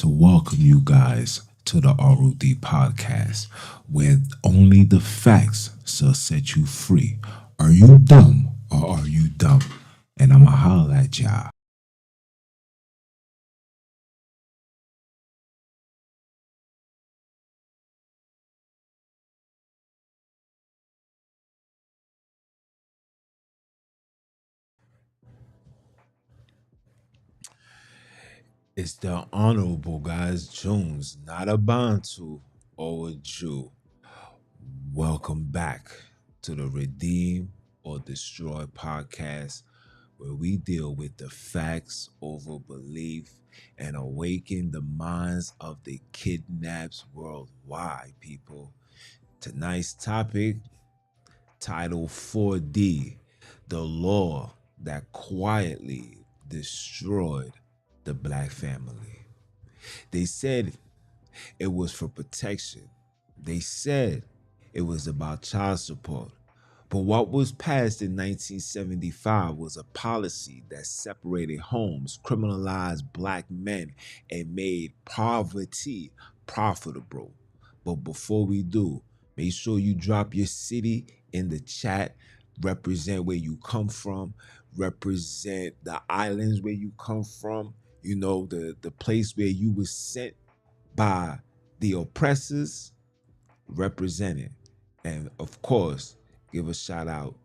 to welcome you guys to the ROD podcast, where only the facts shall set you free. Are you dumb or are you dumb? And I'ma holler at y'all. It's the honorable guys, Junns, not a Bantu or a Jew. Welcome back to the Redeem or Destroy podcast, where we deal with the facts over belief and awaken the minds of the kidnapped worldwide, people. Tonight's topic, Title 4D, the law that quietly destroyed the black family. They said it was for protection. They said it was about child support. But what was passed in 1975 was a policy that separated homes, criminalized black men, and made poverty profitable. But before we do, make sure you drop your city in the chat, represent where you come from, represent the islands where you come from, the place where you were sent by the oppressors, represented. And of course, give a shout out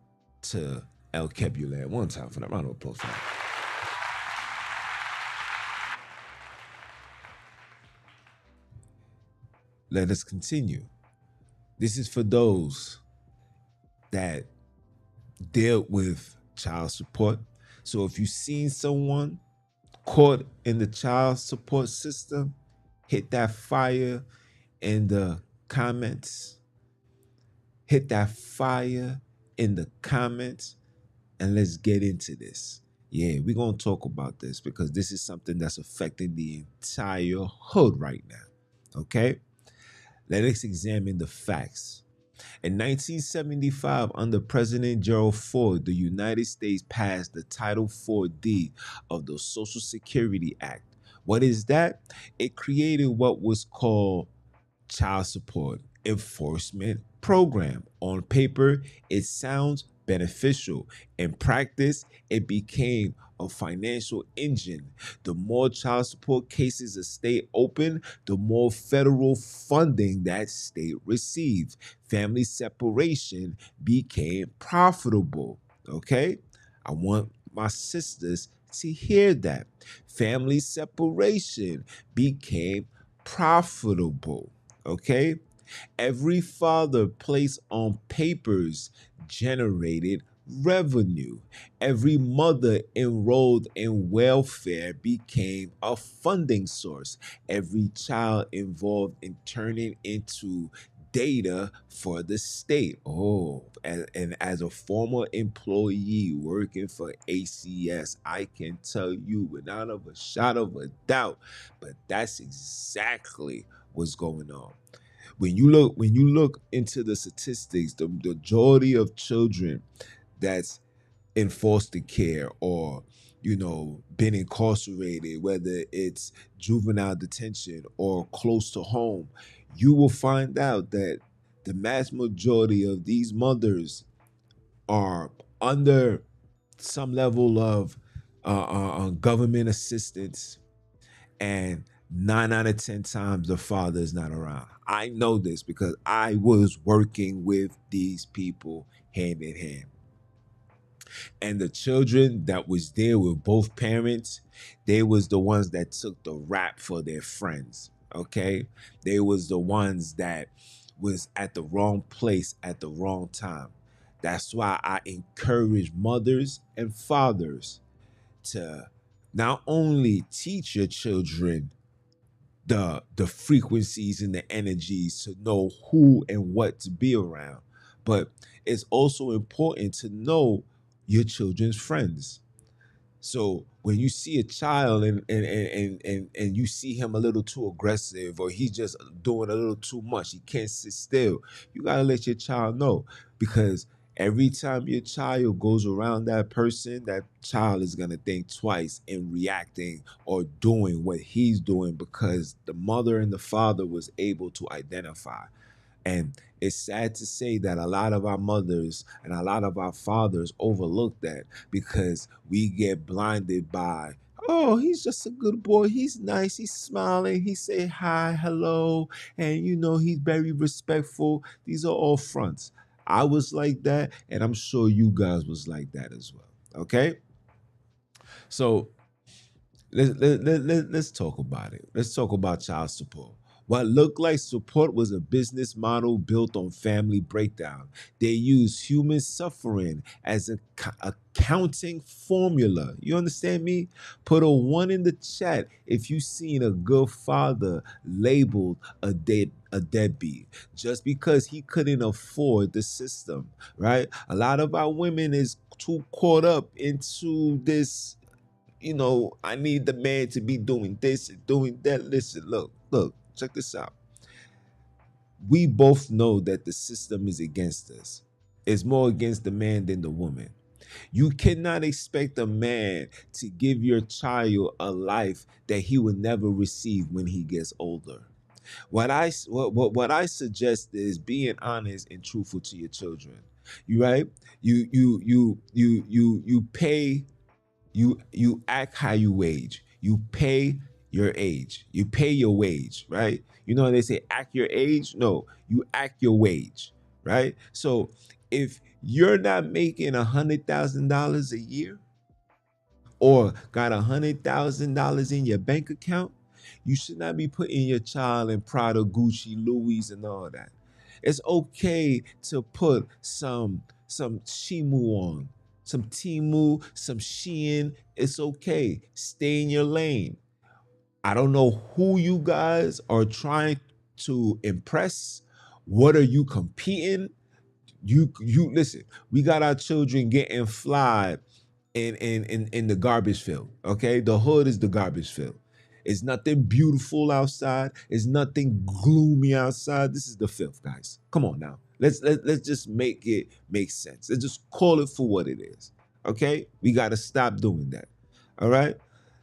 to El Kebulan one time for that round of applause. For that. Let us continue. This is for those that deal with child support. So if you've seen someone caught in the child support system, hit that fire in the comments. Hit that fire in the comments and let's get into this. Yeah, we're going to talk about this because this is something that's affecting the entire hood right now. Okay? Let us examine the facts. In 1975, under President Gerald Ford, the United States passed the Title 4D of the Social Security Act. What is that? It created what was called child support enforcement program. On paper, it sounds beneficial. In practice, it became a financial engine. The more child support cases a state opened, the more federal funding that state received. Family separation became profitable. Okay? I want my sisters to hear that. Family separation became profitable. Okay? Every father placed on papers generated revenue. Every mother enrolled in welfare became a funding source. Every child involved in turning into data for the state. Oh, and as a former employee working for ACS, I can tell you without a shot of a doubt, but that's exactly what's going on. When you look into the statistics, the majority of children that's in foster care or been incarcerated, whether it's juvenile detention or close to home, you will find out that the mass majority of these mothers are under some level of government assistance, and 9 out of 10 times the father is not around. I know this because I was working with these people hand in hand. And the children that was there with both parents, they was the ones that took the rap for their friends. Okay? They was the ones that was at the wrong place at the wrong time. That's why I encourage mothers and fathers to not only teach your children the frequencies and the energies to know who and what to be around, but it's also important to know your children's friends. So when you see a child and you see him a little too aggressive or he's just doing a little too much, he can't sit still, you gotta let your child know, because Every time your child goes around that person, that child is going to think twice in reacting or doing what he's doing because the mother and the father was able to identify. And it's sad to say that a lot of our mothers and a lot of our fathers overlook that because we get blinded by, oh, he's just a good boy. He's nice. He's smiling. He say hi, hello, and he's very respectful. These are all fronts. I was like that, and I'm sure you guys was like that as well. Okay, so let's talk about it. Let's talk about child support. What looked like support was a business model built on family breakdown. They used human suffering as a accounting formula. You understand me? Put a one in the chat if you seen a good father labeled a deadbeat just because he couldn't afford the system, right? A lot of our women is too caught up into this, I need the man to be doing this and doing that. Listen, look, check this out. We both know that the system is against us. It's more against the man than the woman. You cannot expect a man to give your child a life that he will never receive when he gets older. What I suggest is being honest and truthful to your children. You right? You pay, you act how you wage. You pay your age. You pay your wage, right? You know how they say act your age? No, you act your wage, right? So if you're not making $100,000 a year or got $100,000 in your bank account, you should not be putting your child in Prada, Gucci, Louis, and all that. It's okay to put some Shimu on, some Timu, some Shein. It's okay. Stay in your lane. I don't know who you guys are trying to impress. What are you competing? You listen. We got our children getting fly in the garbage field. Okay, the hood is the garbage field. It's nothing beautiful outside. It's nothing gloomy outside. This is the filth, guys. Come on now. Let's just make it make sense. Let's just call it for what it is. Okay, we got to stop doing that. All right.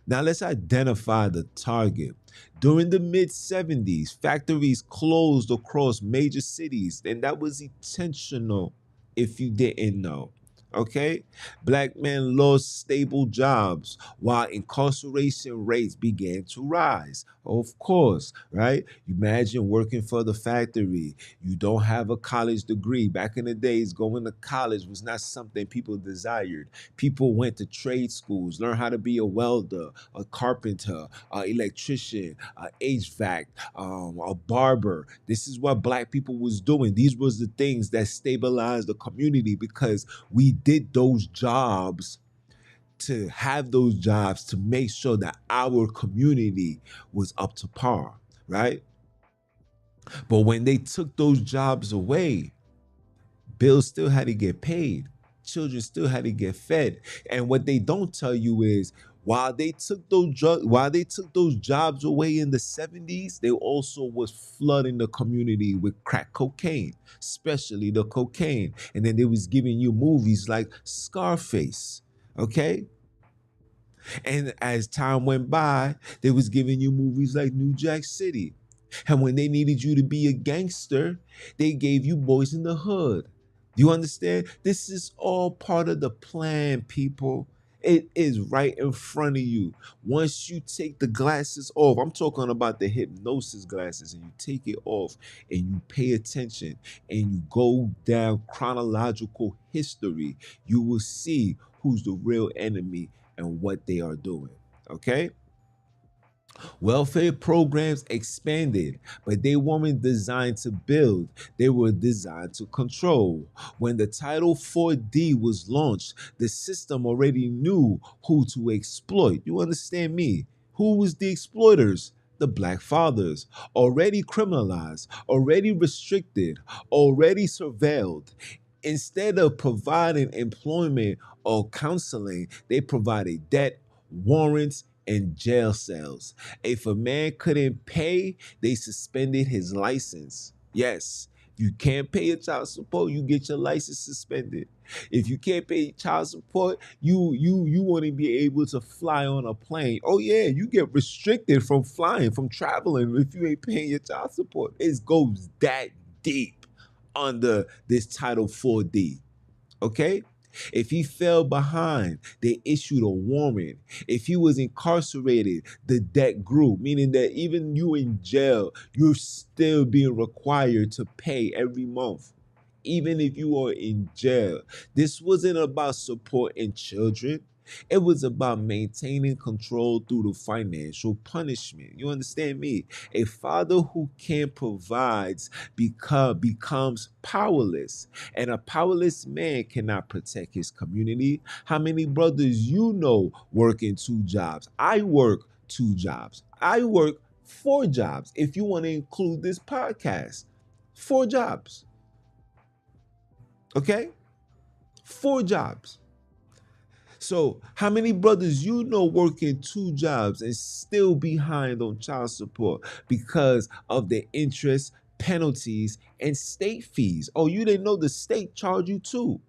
Now let's identify the target. During the mid 70s, factories closed across major cities, and that was intentional if you didn't know. Okay? Black men lost stable jobs while incarceration rates began to rise. Of course, right? Imagine working for the factory. You don't have a college degree. Back in the days, going to college was not something people desired. People went to trade schools, learned how to be a welder, a carpenter, an electrician, a HVAC, a barber. This is what black people was doing. These was the things that stabilized the community because we did those jobs to have those jobs to make sure that our community was up to par, right? But when they took those jobs away, bills still had to get paid. Children still had to get fed. And what they don't tell you is while they took those jobs away in the 70s, they also was flooding the community with crack cocaine, especially the cocaine. And then they was giving you movies like Scarface. Okay? And as time went by, they was giving you movies like New Jack City. And when they needed you to be a gangster, they gave you Boys in the Hood. You understand? This is all part of the plan, people. It is right in front of you. Once you take the glasses off, I'm talking about the hypnosis glasses, and you take it off and you pay attention and you go down chronological history, you will see who's the real enemy and what they are doing. Okay? Welfare programs expanded, but they weren't designed to build, they were designed to control. When the Title 4D was launched, the system already knew who to exploit. You understand me? Who was the exploiters? The black fathers, already criminalized, already restricted, already surveilled. Instead of providing employment or counseling, they provided debt, warrants, and jail cells. If a man couldn't pay, they suspended his license. Yes, You can't pay your child support, you get your license suspended. If you can't pay child support, you want to be able to fly on a plane. Oh yeah, you get restricted from flying, from traveling if you ain't paying your child support. It goes that deep under this Title 4D. Okay? If he fell behind, they issued a warrant. If he was incarcerated, the debt grew, meaning that even you in jail, you're still being required to pay every month. Even if you are in jail, this wasn't about supporting children. It was about maintaining control through the financial punishment. You understand me? A father who can't provide becomes powerless, and a powerless man cannot protect his community. How many brothers you know working two jobs? I work two jobs. I work four jobs. If you want to include this podcast, four jobs. Okay? Four jobs. So, how many brothers you know working two jobs and still behind on child support because of the interest, penalties, and state fees? Oh, you didn't know the state charge you too.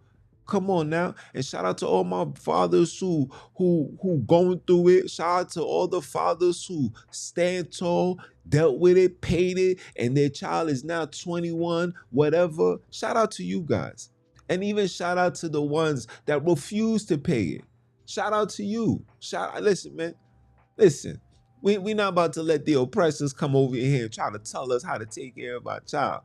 Come on now. And shout out to all my fathers who going through it. Shout out to all the fathers who stand tall, dealt with it, paid it, and their child is now 21, whatever. Shout out to you guys. And even shout out to the ones that refuse to pay it. Shout out to you. Listen, man. Listen. We not about to let the oppressors come over here and try to tell us how to take care of our child.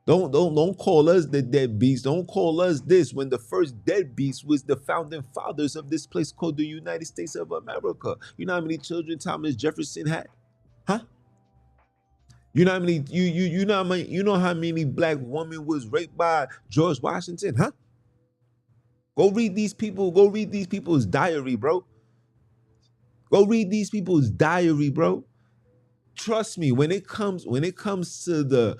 Don't call us the deadbeats. Don't call us this when the first deadbeats was the founding fathers of this place called the United States of America. You know how many children Thomas Jefferson had? Huh? You know how many you know how many black women was raped by George Washington? Huh? Go read these people's diary, bro. Go read these people's diary, bro. Trust me, when it comes to the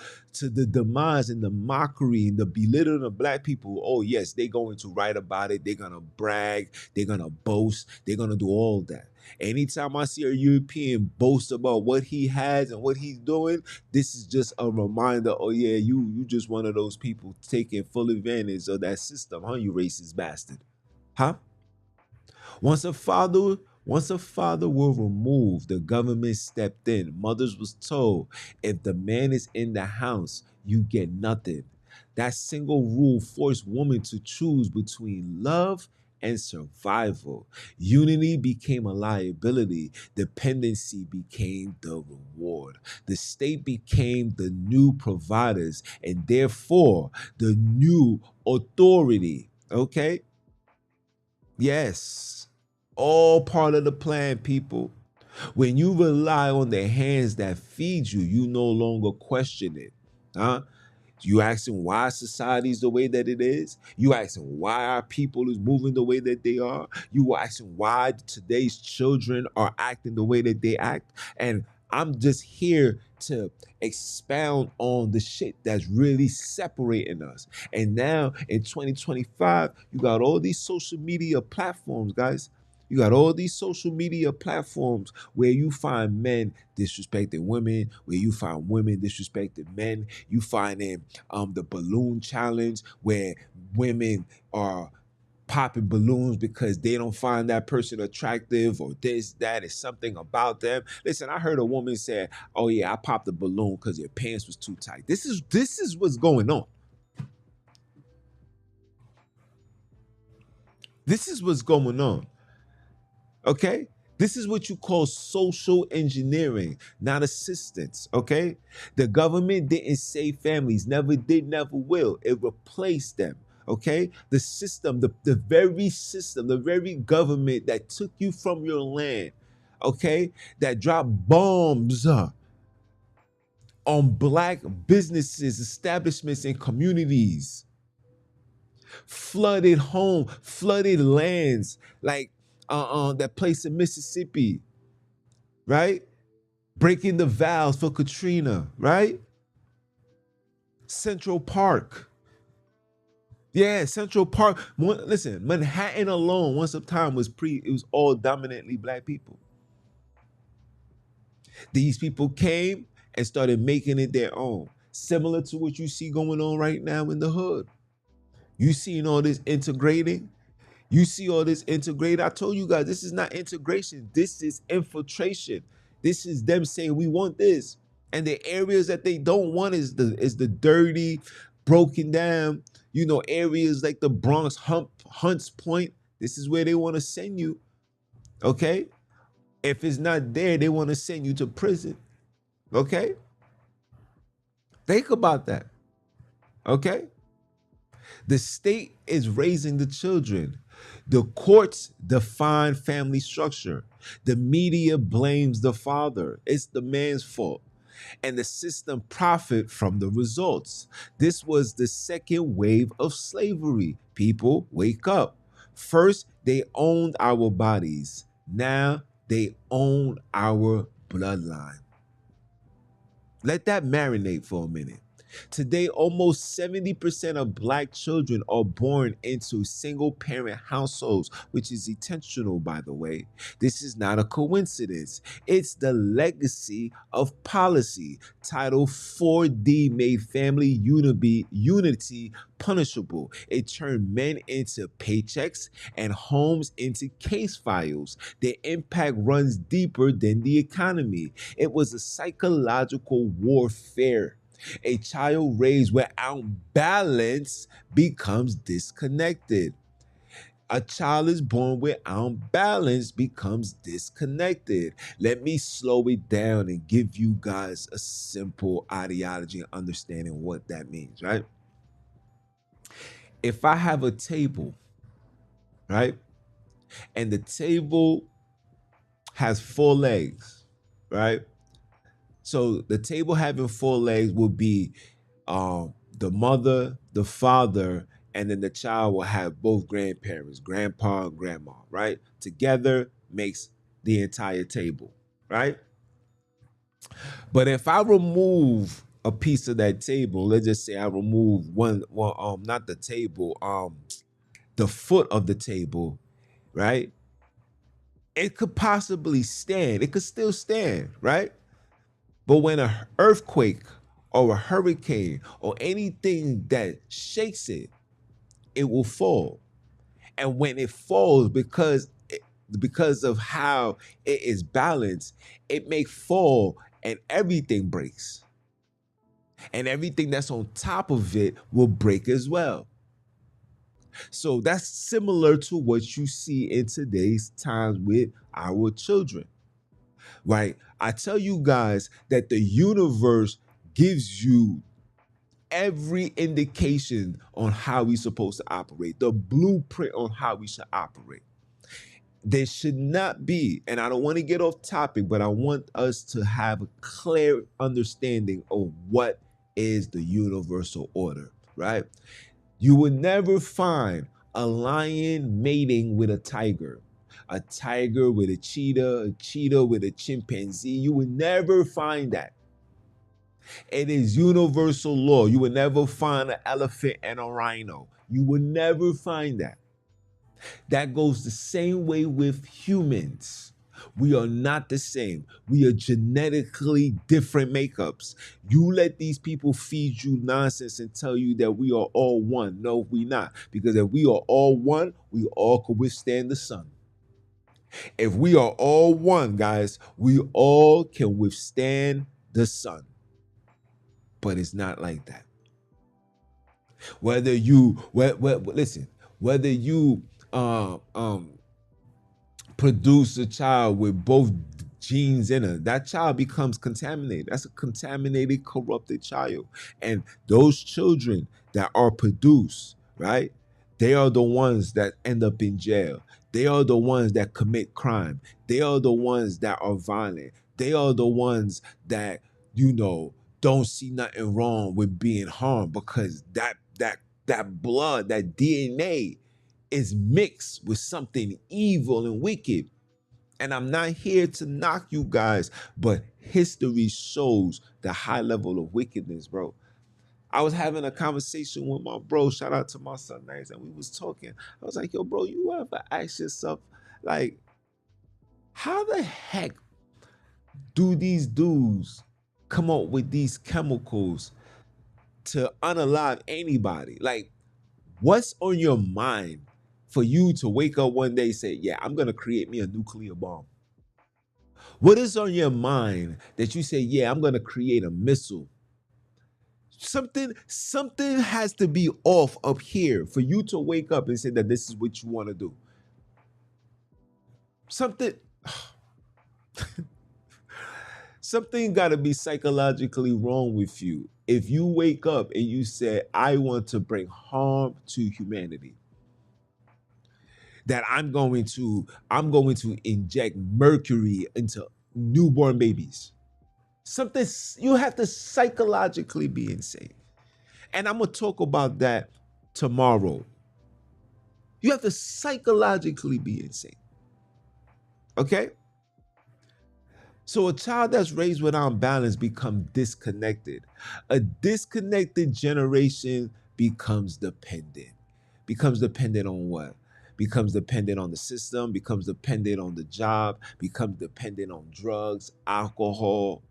demise and the mockery and the belittling of black people, oh yes, they're going to write about it, they're gonna brag, they're gonna boast, they're gonna do all that. Anytime I see a European boast about what he has and what he's doing, this is just a reminder, oh yeah, you just one of those people taking full advantage of that system, huh, you racist bastard. Huh? Once a father once a father were removed, the government stepped in. Mothers was told, if the man is in the house, you get nothing. That single rule forced women to choose between love and survival. Unity became a liability. Dependency became the reward. The state became the new providers and therefore the new authority. Okay? Yes. All part of the plan, people. When you rely on the hands that feed you, you no longer question it. Huh? You asking why society is the way that it is. You asking why our people is moving the way that they are. You asking why today's children are acting the way that they act. And I'm just here to expound on the shit that's really separating us. And now in 2025, you got all these social media platforms, guys. You got all these social media platforms where you find men disrespecting women, where you find women disrespecting men. You find the balloon challenge where women are popping balloons because they don't find that person attractive or that is something about them. Listen, I heard a woman say, "Oh yeah, I popped the balloon because your pants was too tight." This is what's going on. This is what's going on. Okay? This is what you call social engineering, not assistance. Okay? The government didn't save families, never did, never will. It replaced them. Okay? The system, the very system, the very government that took you from your land, okay, that dropped bombs on black businesses, establishments, and communities, flooded home, flooded lands, like that place in Mississippi, right? Breaking the vows for Katrina, right? Central Park. Yeah, Central Park. Listen, Manhattan alone, once upon a time it was all dominantly black people. These people came and started making it their own. Similar to what you see going on right now in the hood. You seeing all this integrating? You see all this integrated. I told you guys, this is not integration. This is infiltration. This is them saying we want this. And the areas that they don't want is the dirty, broken down, areas like the Bronx Hunts Point. This is where they want to send you. Okay? If it's not there, they want to send you to prison. Okay? Think about that. Okay? The state is raising the children. The courts define family structure. The media blames the father. It's the man's fault. And the system profit from the results. This was the second wave of slavery. People, wake up. First, they owned our bodies. Now, they own our bloodline. Let that marinate for a minute. Today, almost 70% of Black children are born into single parent households, which is intentional, by the way. This is not a coincidence. It's the legacy of policy. Title 4D made family unity punishable. It turned men into paychecks and homes into case files. The impact runs deeper than the economy. It was a psychological warfare. A child raised without balance becomes disconnected. A child is born without balance becomes disconnected. Let me slow it down and give you guys a simple ideology and understanding what that means, right? If I have a table, right, and the table has 4 legs, right? So the table having 4 legs will be the mother, the father, and then the child will have both grandparents, grandpa and grandma, right? Together makes the entire table, right? But if I remove a piece of that table, let's just say I remove not the table, the foot of the table, right? It could possibly stand. It could still stand, right? But when an earthquake or a hurricane or anything that shakes it, it will fall. And when it falls, because of how it is balanced, it may fall and everything breaks. And everything that's on top of it will break as well. So that's similar to what you see in today's times with our children, right? I tell you guys that the universe gives you every indication on how we're supposed to operate, the blueprint on how we should operate. There should not be, and I don't want to get off topic, but I want us to have a clear understanding of what is the universal order, right? You will never find a lion mating with a tiger with a cheetah with a chimpanzee. You will never find that. It is universal law. You will never find an elephant and a rhino. You will never find that. That goes the same way with humans. We are not the same. We are genetically different makeups. You let these people feed you nonsense and tell you that we are all one. No, we not. Because if we are all one, we all could withstand the sun. If we are all one, guys, we all can withstand the sun. But it's not like that. Whether you produce a child with both genes in her, that child becomes contaminated. That's a contaminated, corrupted child. And those children that are produced, right? They are the ones that end up in jail. They are the ones that commit crime. They are the ones that are violent. They are the ones that, don't see nothing wrong with being harmed, because that blood, that DNA is mixed with something evil and wicked. And I'm not here to knock you guys, but history shows the high level of wickedness, bro. I was having a conversation with my bro, shout out to my son, Nice, and we was talking. I was like, yo, bro, you ever ask yourself, like, how the heck do these dudes come up with these chemicals to unalive anybody. Like, what's on your mind for you to wake up one day and say, yeah, I'm going to create me a nuclear bomb? What is on your mind that you say, yeah, I'm going to create a missile? Something has to be off up here for you to wake up and say that this is what you want to do. Something something got to be psychologically wrong with you if you wake up and you say, I want to bring harm to humanity, that I'm going to inject mercury into newborn babies. Something, you have to psychologically be insane. And I'm going to talk about that tomorrow. You have to psychologically be insane. Okay? So a child that's raised without balance becomes disconnected. A disconnected generation becomes dependent. Becomes dependent on what? Becomes dependent on the system, becomes dependent on the job, becomes dependent on drugs, alcohol.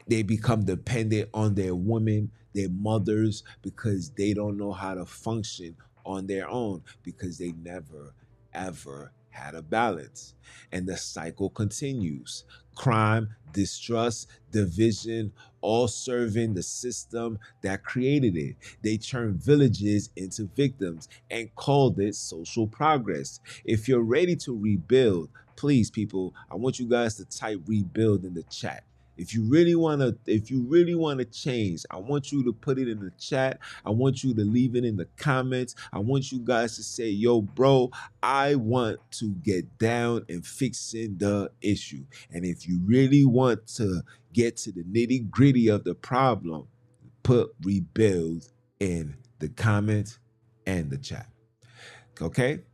They become dependent on their women, their mothers, because they don't know how to function on their own because they never, ever had a balance. And the cycle continues. Crime, distrust, division, all serving the system that created it. They turned villages into victims and called it social progress. If you're ready to rebuild, please, people, I want you guys to type rebuild in the chat. If you really want to change, I want you to put it in the chat. I want you to leave it in the comments. I want you guys to say, yo, bro, I want to get down and fixing the issue. And if you really want to get to the nitty-gritty of the problem, put rebuild in the comments and the chat. Okay?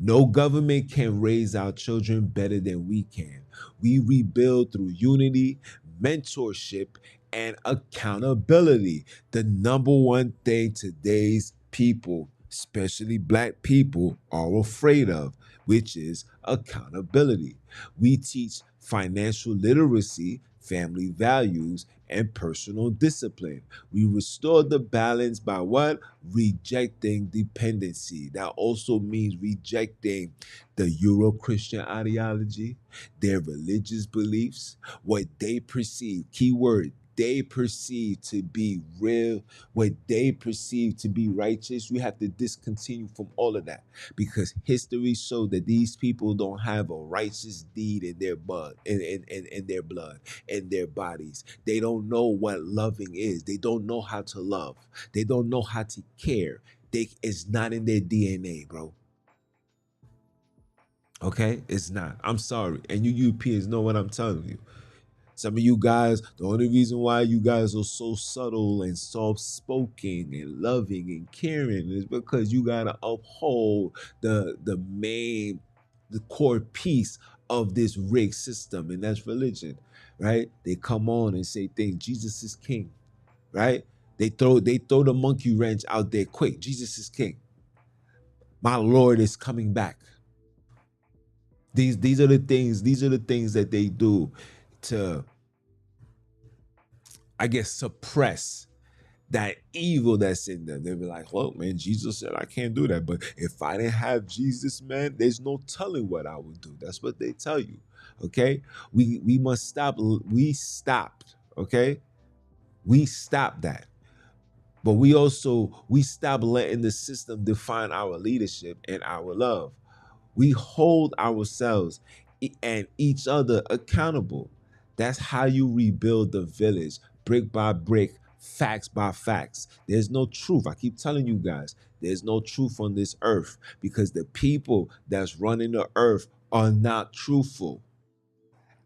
No government can raise our children better than we can. We rebuild through unity, mentorship, and accountability. The number one thing today's people, especially Black people, are afraid of, which is accountability. We teach financial literacy, family values, and personal discipline. We restore the balance by what? Rejecting dependency. That also means rejecting the Euro-Christian ideology, their religious beliefs, what they perceive, keyword, they perceive to be real, what they perceive to be righteous. We have to discontinue from all of that because history showed that these people don't have a righteous deed in their blood, in their blood, in their bodies. They don't know what loving is. They don't know how to love. They don't know how to care. It's not in their DNA, bro. Okay? It's not. I'm sorry. And you Europeans know what I'm telling you. Some of you guys, the only reason why you guys are so subtle and soft-spoken and loving and caring is because you gotta uphold the core piece of this rigged system, and that's religion, right? They come on and say things. Jesus is king, right? They throw the monkey wrench out there quick. Jesus is king. My Lord is coming back. These are the things that they do to, I guess, suppress that evil that's in them. They'll be like, look, man, Jesus said I can't do that. But if I didn't have Jesus, man, there's no telling what I would do. That's what they tell you. Okay? We must stop. We stopped. Okay? We stopped that. But we stopped letting the system define our leadership and our love. We hold ourselves and each other accountable. That's how you rebuild the village, brick by brick, facts by facts. There's no truth. I keep telling you guys, there's no truth on this earth because the people that's running the earth are not truthful.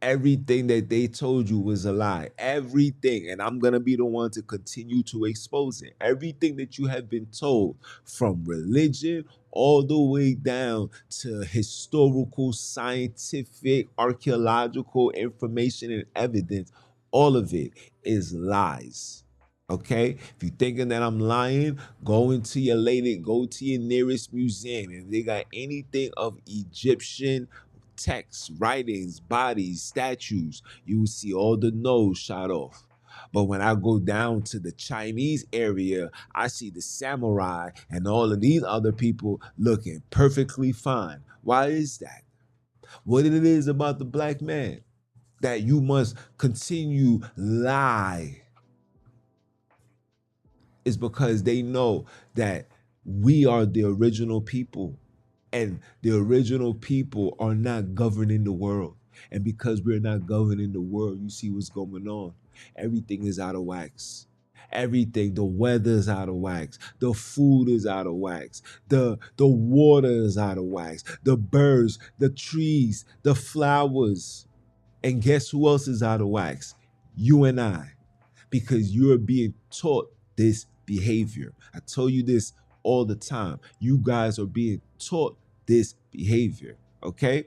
Everything that they told you was a lie. Everything. And I'm going to be the one to continue to expose it. Everything that you have been told, from religion all the way down to historical, scientific, archaeological information and evidence, all of it is lies. Okay? If you're thinking that I'm lying, go to your nearest museum. If they got anything of Egyptian texts, writings, bodies, statues, you will see all the nose shot off. But when I go down to the Chinese area, I see the samurai and all of these other people looking perfectly fine. Why is that? What it is about the black man that you must continue lie is because they know that we are the original people, and the original people are not governing the world. And because we're not governing the world, you see what's going on. Everything is out of wax. Everything, the weather's out of wax, the food is out of wax, the water is out of wax, the birds, the trees, the flowers. And guess who else is out of wax? You and I, because you're being taught this behavior. I tell you this all the time. You guys are being taught this behavior, okay?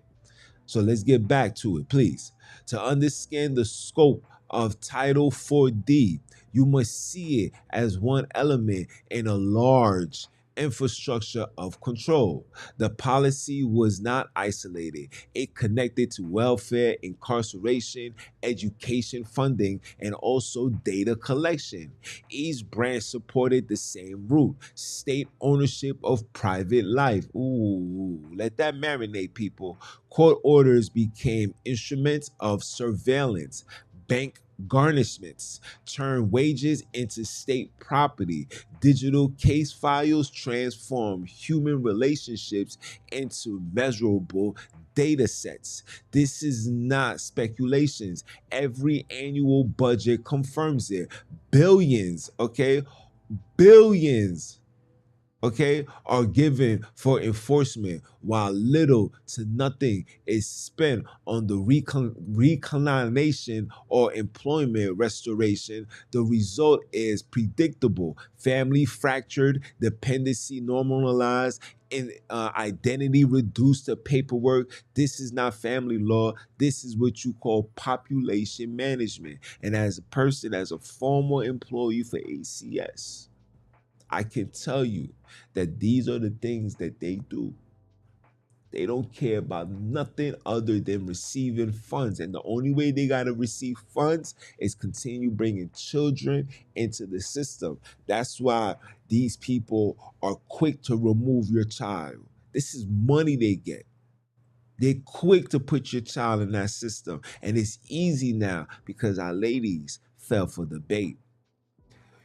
So let's get back to it, please. To understand the scope of Title 4D, you must see it as one element in a large infrastructure of control. The policy was not isolated. It connected to welfare, incarceration, education funding, and also data collection. Each branch supported the same root: state ownership of private life. Ooh, let that marinate, people. Court orders became instruments of surveillance. Bank garnishments turned wages into state property. Digital case files transformed human relationships into measurable data sets. This is not speculations. Every annual budget confirms it. Billions, okay? Billions, okay, are given for enforcement, while little to nothing is spent on the recolonization or employment restoration. The result is predictable: family fractured, dependency normalized, and identity reduced to paperwork. This is not family law. This is what you call population management. And as a person, as a former employee for ACS, I can tell you that these are the things that they do. They don't care about nothing other than receiving funds. And the only way they got to receive funds is continue bringing children into the system. That's why these people are quick to remove your child. This is money they get. They're quick to put your child in that system. And it's easy now because our ladies fell for the bait.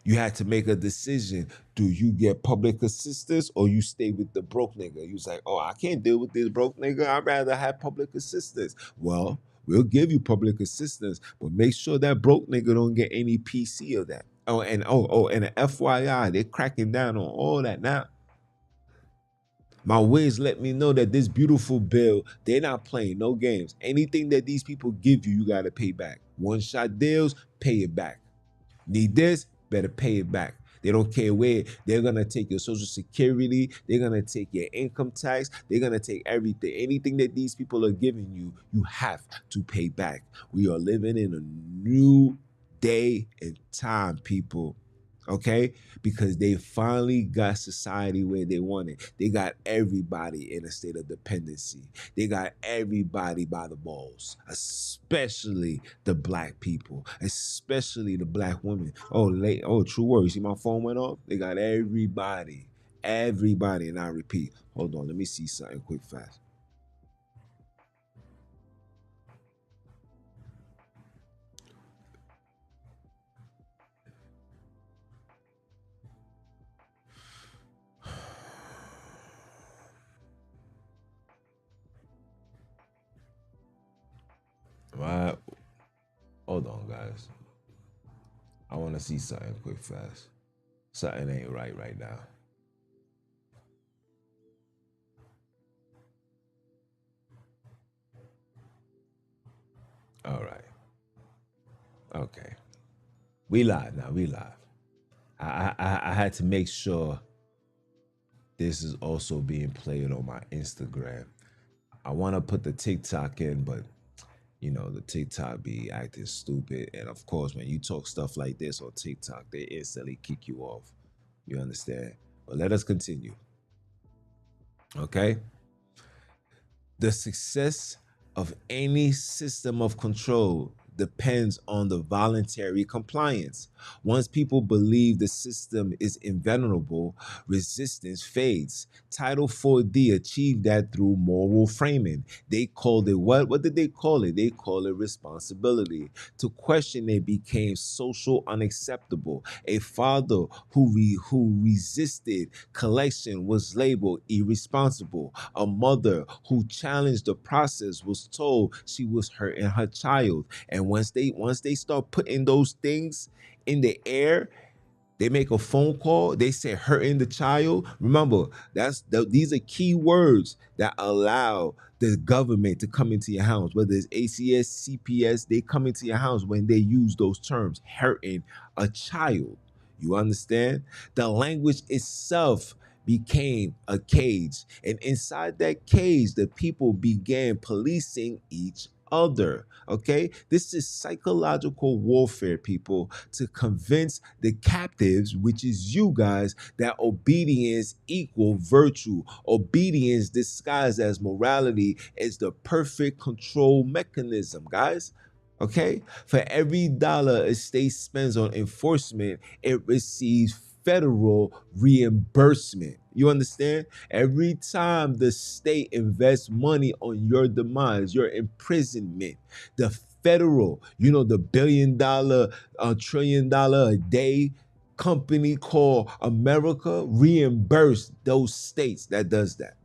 You had to make a decision. Do you get public assistance or you stay with the broke nigga? You was like, oh, I can't deal with this broke nigga. I'd rather have public assistance. Well, we'll give you public assistance, but make sure that broke nigga don't get any PC of that. And an FYI, they're cracking down on all that now. My wigs let me know that this beautiful bill, they're not playing no games. Anything that these people give you, you gotta pay back. One shot deals, pay it back. Need this, better pay it back. They don't care where. They're gonna take your social security, they're gonna take your income tax, they're gonna take everything. Anything that these people are giving you, you have to pay back. We are living in a new day and time, people. Okay? Because they finally got society where they want it. They got everybody in a state of dependency. They got everybody by the balls, especially the black people, especially the black women. Oh, true word. You see my phone went off? They got everybody. Everybody. And I repeat, hold on, let me see something quick fast. Right. Hold on, guys. I want to see something quick fast. Something ain't right now. All right. Okay. We live now. We live. I had to make sure this is also being played on my Instagram. I want to put the TikTok in, but you know, the TikTok be acting stupid. And of course, when you talk stuff like this on TikTok, they instantly kick you off. You understand? But let us continue. Okay? The success of any system of control depends on the voluntary compliance. Once people believe the system is invulnerable, resistance fades. Title 4D achieved that through moral framing. They called it what? What did they call it? They call it responsibility. To question it became social unacceptable. A father who resisted collection was labeled irresponsible. A mother who challenged the process was told she was hurting her child. And once they start putting those things in the air, they make a phone call, they say hurting the child. Remember, these are key words that allow the government to come into your house, whether it's ACS, CPS, they come into your house when they use those terms, hurting a child. You understand? The language itself became a cage. And inside that cage, the people began policing each other. Okay? This is psychological warfare, people, to convince the captives, which is you guys, that obedience equal virtue. Obedience disguised as morality is the perfect control mechanism, guys. Okay? For every dollar a state spends on enforcement, it receives federal reimbursement. You understand? Every time the state invests money on your demise, your imprisonment, the federal, the $1 billion, $1 trillion a day company called America reimburse those states that does that.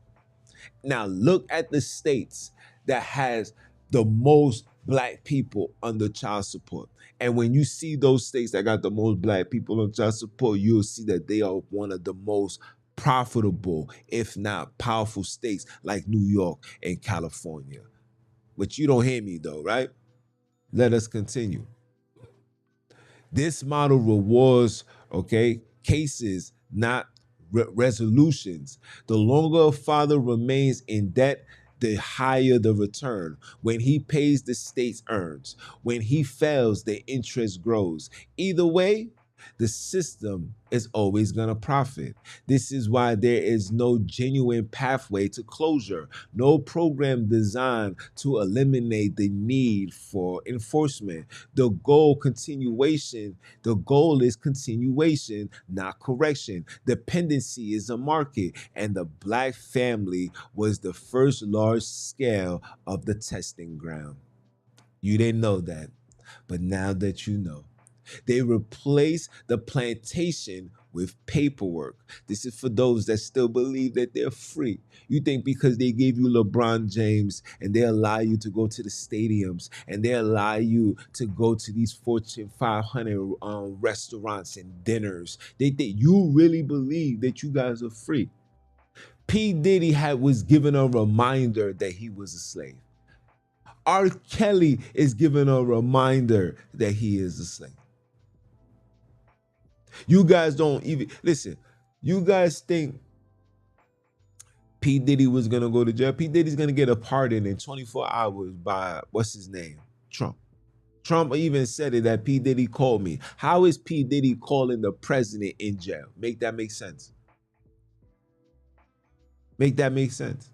Now look at the states that has the most black people under child support. And when you see those states that got the most black people on child support, you'll see that they are one of the most profitable, if not powerful states like New York and California. But you don't hear me though, right? Let us continue. This model rewards, cases, not resolutions. The longer a father remains in debt, the higher the return. When he pays, the state earns. When he fails, the interest grows. Either way, the system is always going to profit. This is why there is no genuine pathway to closure, no program designed to eliminate the need for enforcement. The goal is continuation, not correction. Dependency is a market, and the black family was the first large scale of the testing ground. You didn't know that, but now that you know. They replace the plantation with paperwork. This is for those that still believe that they're free. You think because they gave you LeBron James and they allow you to go to the stadiums and they allow you to go to these Fortune 500 restaurants and dinners, they think you really believe that you guys are free. P. Diddy was given a reminder that he was a slave. R. Kelly is given a reminder that he is a slave. You guys don't even listen. You guys think P. Diddy was gonna go to jail? P. Diddy's gonna get a pardon in 24 hours by what's his name? Trump. Trump even said it that P. Diddy called me. How is P. Diddy calling the president in jail? Make that make sense. Make that make sense.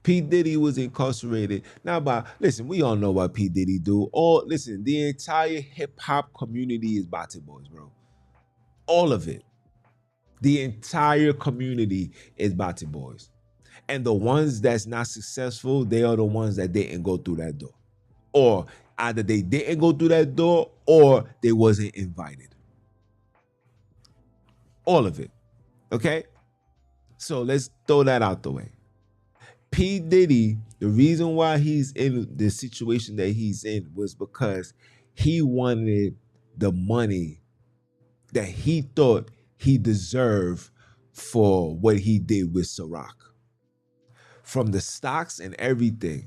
P. Diddy was incarcerated. Now, listen, we all know what P. Diddy do. Listen, the entire hip hop community is Bati Boys, bro. All of it. The entire community is Bati Boys. And the ones that's not successful, they are the ones that didn't go through that door. Or either they didn't go through that door or they wasn't invited. All of it. Okay? So let's throw that out the way. P. Diddy, the reason why he's in the situation that he's in was because he wanted the money that he thought he deserved for what he did with Ciroc. From the stocks and everything,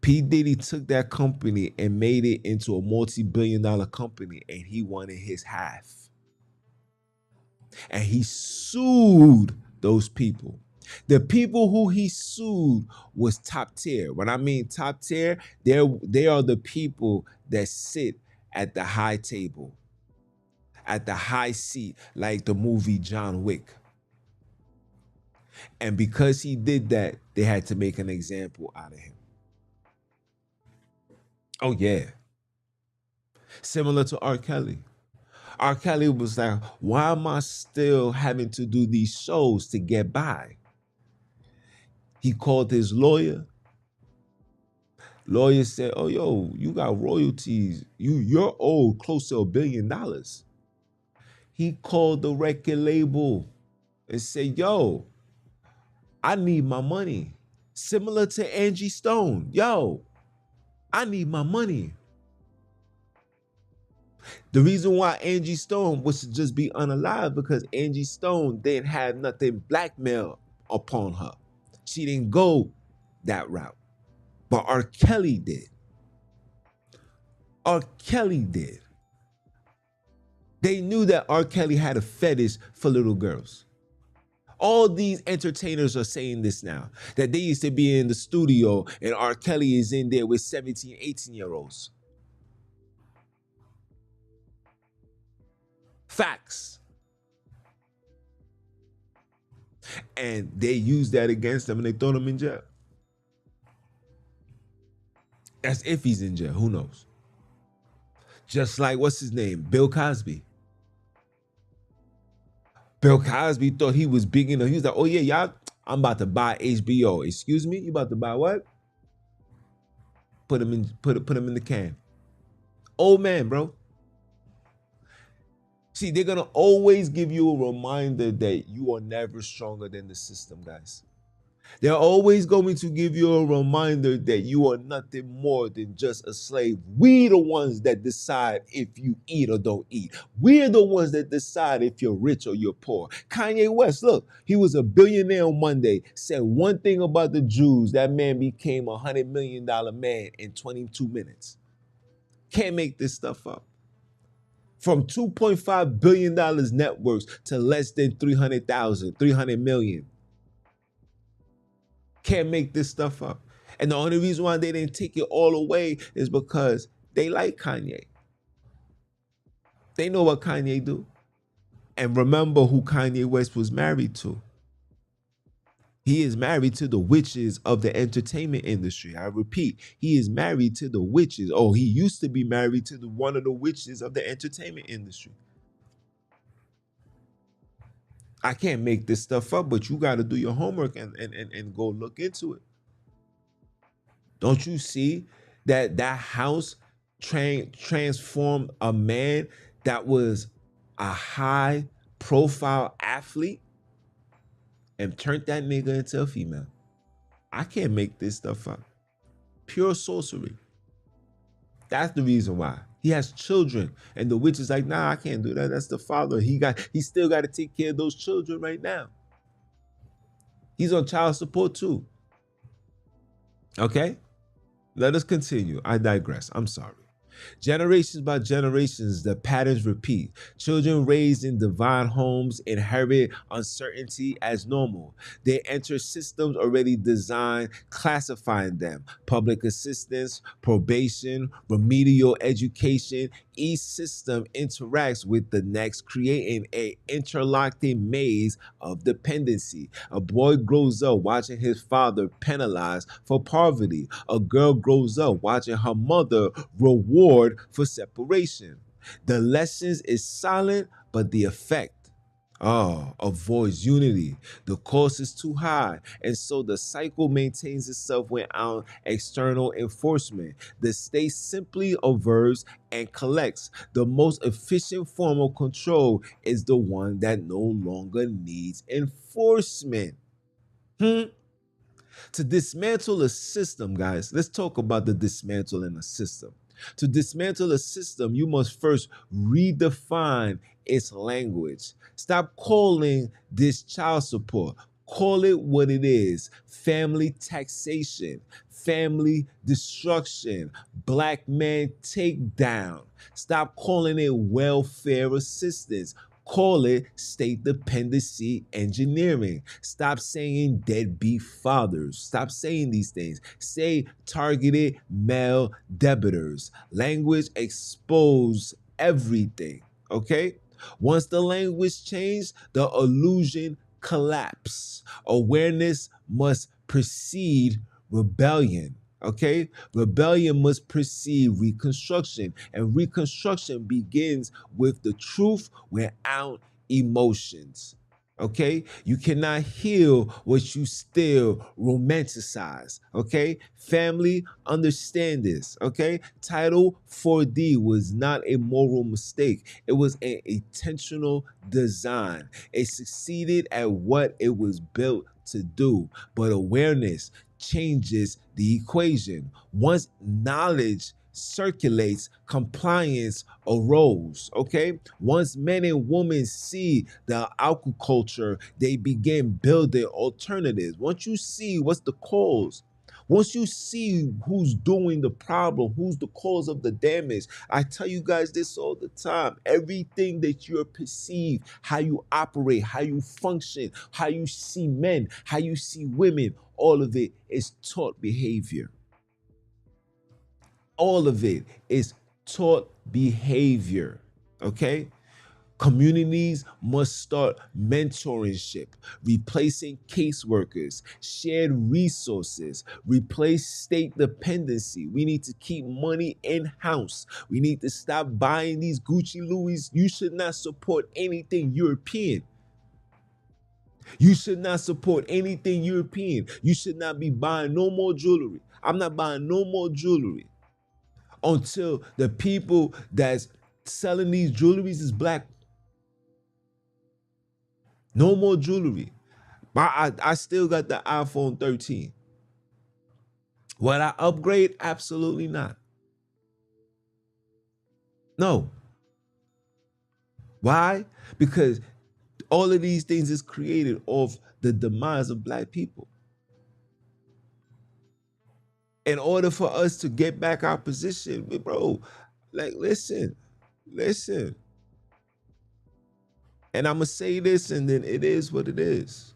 P. Diddy took that company and made it into a multi-billion-dollar company, and he wanted his half. And he sued those people. The people who he sued was top tier. When I mean top tier, they are the people that sit at the high table, at the high seat, like the movie John Wick. And because he did that, they had to make an example out of him. Oh yeah. Similar to R. Kelly. R. Kelly was like, why am I still having to do these shows to get by? He called his lawyer. Lawyer said, oh yo, you got royalties. You're owed close to $1 billion. He called the record label and said, yo, I need my money. Similar to Angie Stone. Yo, I need my money. The reason why Angie Stone was to just be unalive because Angie Stone didn't have nothing blackmail upon her. She didn't go that route. But R. Kelly did. R. Kelly did. They knew that R. Kelly had a fetish for little girls. All these entertainers are saying this now, that they used to be in the studio and R. Kelly is in there with 17, 18-year-olds. Facts. And they used that against him and they throw him in jail. As if he's in jail, who knows? Just like, what's his name? Bill Cosby. Bill Cosby thought he was big enough. He was like, oh yeah, y'all, I'm about to buy HBO. Excuse me? You about to buy what? Put him in the can. Old man, bro. See, they're gonna always give you a reminder that you are never stronger than the system, guys. They're always going to give you a reminder that you are nothing more than just a slave. We the ones that decide if you eat or don't eat. We're the ones that decide if you're rich or you're poor. Kanye West, look, he was a billionaire on Monday, said one thing about the Jews, that man became a $100 million man in 22 minutes. Can't make this stuff up. From $2.5 billion net worth to less than 300 million. Can't make this stuff up. And the only reason why they didn't take it all away is because they like Kanye. They know what Kanye do. And remember who Kanye West was married to. He is married to the witches of the entertainment industry. I repeat, he is married to the witches. Oh, he used to be married to one of the witches of the entertainment industry. I can't make this stuff up, but you got to do your homework and go look into it. Don't you see that house transformed a man that was a high profile athlete and turned that nigga into a female? I can't make this stuff up. Pure sorcery. That's the reason why. He has children, and the witch is like, nah, I can't do that. That's the father. He still got to take care of those children right now. He's on child support too. Okay? Let us continue. I digress. I'm sorry. Generations by generations, the patterns repeat. Children raised in divine homes inherit uncertainty as normal. They enter systems already designed, classifying them. Public assistance, probation, remedial education. Each system interacts with the next, creating an interlocking maze of dependency. A boy grows up watching his father penalized for poverty. A girl grows up watching her mother reward for separation. The lessons is silent, but the effect avoids unity. The cost is too high, and so the cycle maintains itself without external enforcement. The state simply averts and collects. The most efficient form of control is the one that no longer needs enforcement. To dismantle a system, guys, let's talk about the dismantling a system. To dismantle a system, you must first redefine its language. Stop calling this child support. Call it what it is: family taxation, family destruction, black man takedown. Stop calling it welfare assistance. Call it state dependency engineering. Stop saying deadbeat fathers. Stop saying these things. Say targeted male debitors. Language expose everything. Okay? Once the language changed, the illusion collapse. Awareness must precede rebellion. Okay, rebellion must precede reconstruction, and reconstruction begins with the truth without emotions. Okay, you cannot heal what you still romanticize. Okay, family, understand this. Okay, Title 4D was not a moral mistake, it was an intentional design. It succeeded at what it was built to do, but awareness changes the equation. Once knowledge circulates, compliance arose. Okay, once men and women see the aquaculture, they begin building alternatives. Once you see what's the cause, once you see who's doing the problem, who's the cause of the damage, I tell you guys this all the time. Everything that you're perceived, how you operate, how you function, how you see men, how you see women, all of it is taught behavior. All of it is taught behavior. Okay? Communities must start mentorship, replacing caseworkers, shared resources, replace state dependency. We need to keep money in house. We need to stop buying these Gucci Louis. You should not support anything European. You should not support anything European. You should not be buying no more jewelry. I'm not buying no more jewelry until the people that's selling these jewelries is black. No more jewelry. I still got the iPhone 13. Would I upgrade? Absolutely not. No. Why? Because all of these things is created off the demise of black people. In order for us to get back our position, bro, like listen. And I'm gonna say this, and then it is what it is.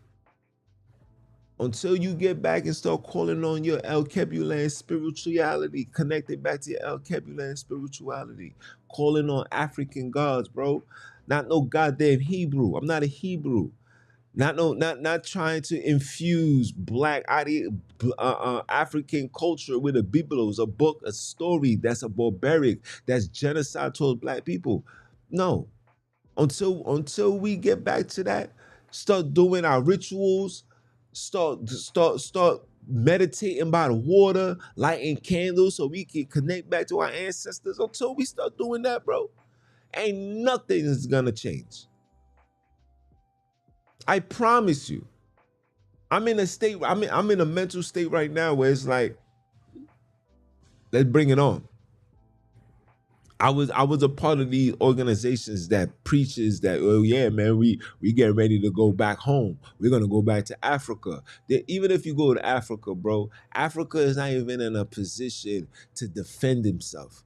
Until you get back and start calling on your El Kebulan spirituality, connected back to your El Kebulan spirituality, calling on African gods, bro. Not no goddamn Hebrew. I'm not a Hebrew. Not trying to infuse African culture with a Biblos, a book, a story that's a barbaric, that's genocide towards black people. No, until we get back to that, start doing our rituals, start meditating by the water, lighting candles so we can connect back to our ancestors. Until we start doing that, bro, ain't nothing is gonna change. I promise you. I'm in a state, I'm in a mental state right now where it's like, let's bring it on. I was a part of these organizations that preaches that, oh yeah, man, we get ready to go back home. We're gonna go back to Africa. Even if you go to Africa, bro, Africa is not even in a position to defend himself.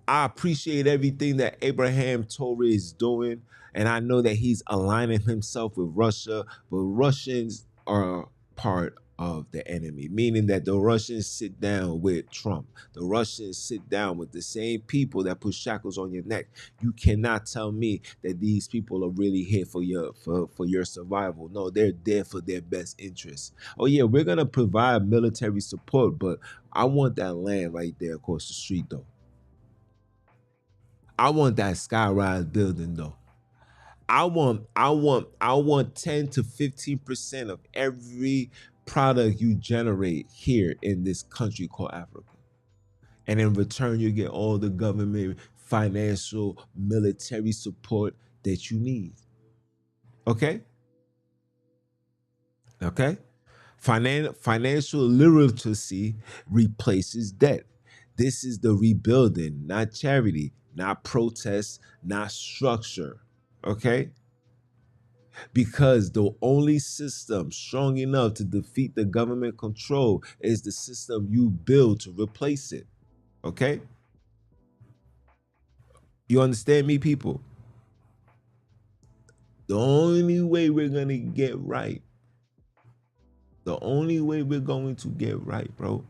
I appreciate everything that Abraham Torre is doing, and I know that he's aligning himself with Russia, but Russians are part of the enemy, meaning that the Russians sit down with Trump. The Russians sit down with the same people that put shackles on your neck. You cannot tell me that these people are really here for your survival. No, they're there for their best interests. Oh yeah, we're gonna provide military support, but I want that land right there across the street though. I want that skyrise building though. I want 10 to 15% of every product you generate here in this country called Africa. And in return, you get all the government, financial, military support that you need. Okay? Okay? Financial literacy replaces debt. This is the rebuilding, not charity, not protest, not structure. Okay? Because the only system strong enough to defeat the government control is the system you build to replace it. Okay? You understand me, people? The only way we're going to get right, the only way we're going to get right, bro,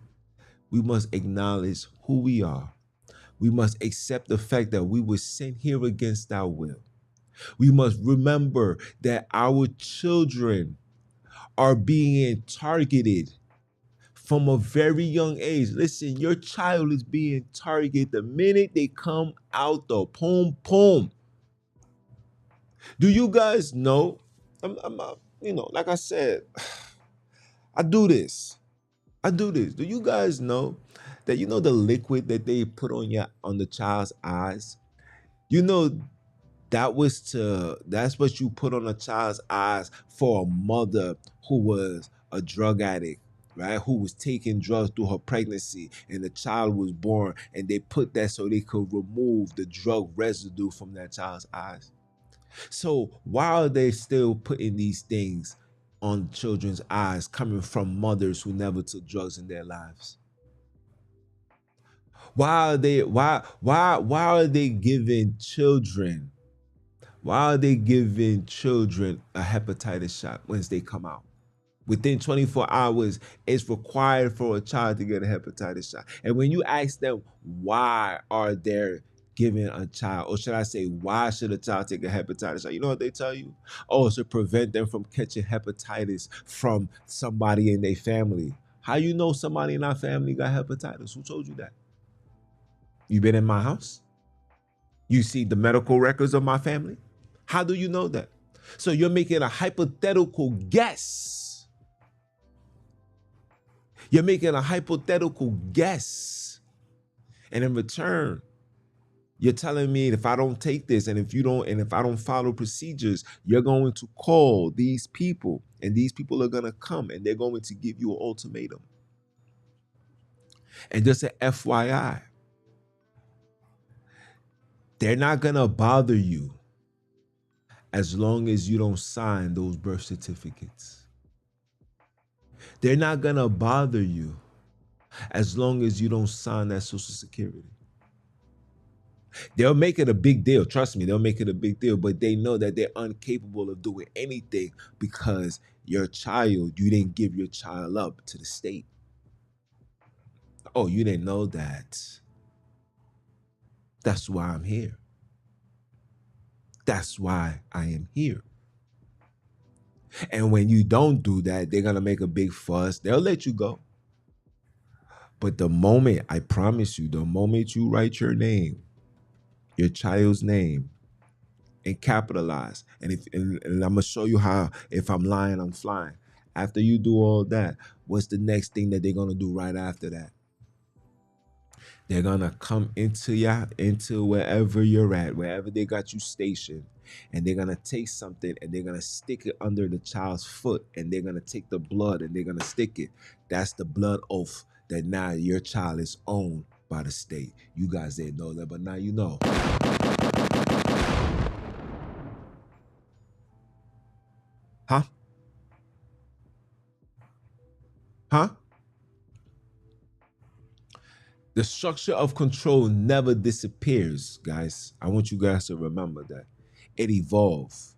we must acknowledge who we are. We must accept the fact that we were sent here against our will. We must remember that our children are being targeted from a very young age. Listen, your child is being targeted the minute they come out the pom pom. Do you guys know? Like I said, I do this. I do this. Do you guys know that the liquid that they put on the child's eyes? You know that's what you put on a child's eyes for a mother who was a drug addict, right? Who was taking drugs through her pregnancy and the child was born, and they put that so they could remove the drug residue from that child's eyes. So why are they still putting these things on children's eyes coming from mothers who never took drugs in their lives? Why are they giving children a hepatitis shot once they come out? Within 24 hours, it's required for a child to get a hepatitis shot. And when you ask them why are they giving a child, or should I say, why should a child take a hepatitis shot? You know what they tell you? Oh, it's to prevent them from catching hepatitis from somebody in their family. How you know somebody in our family got hepatitis? Who told you that? You been in my house? You see the medical records of my family? How do you know that? So you're making a hypothetical guess. You're making a hypothetical guess. And in return, you're telling me if I don't take this and if I don't follow procedures, you're going to call these people and these people are going to come and they're going to give you an ultimatum. And just an FYI, they're not going to bother you as long as you don't sign those birth certificates. They're not going to bother you as long as you don't sign that Social Security. They'll make it a big deal. Trust me, they'll make it a big deal, but they know that they're incapable of doing anything because you didn't give your child up to the state. Oh, you didn't know that? That's why I'm here. That's why I am here. And when you don't do that, they're going to make a big fuss. They'll let you go. But I promise you, the moment you write your name, your child's name, and capitalize, and I'm gonna show you how, if I'm lying, I'm flying. After you do all that, what's the next thing that they're gonna do right after that? They're gonna come into wherever you're at, wherever they got you stationed, and they're gonna take something and they're gonna stick it under the child's foot, and they're gonna take the blood and they're gonna stick it. That's the blood oath that now your child is owned by the state. You guys didn't know that, but now you know. Huh? Huh? The structure of control never disappears, guys. I want you guys to remember that. It evolves.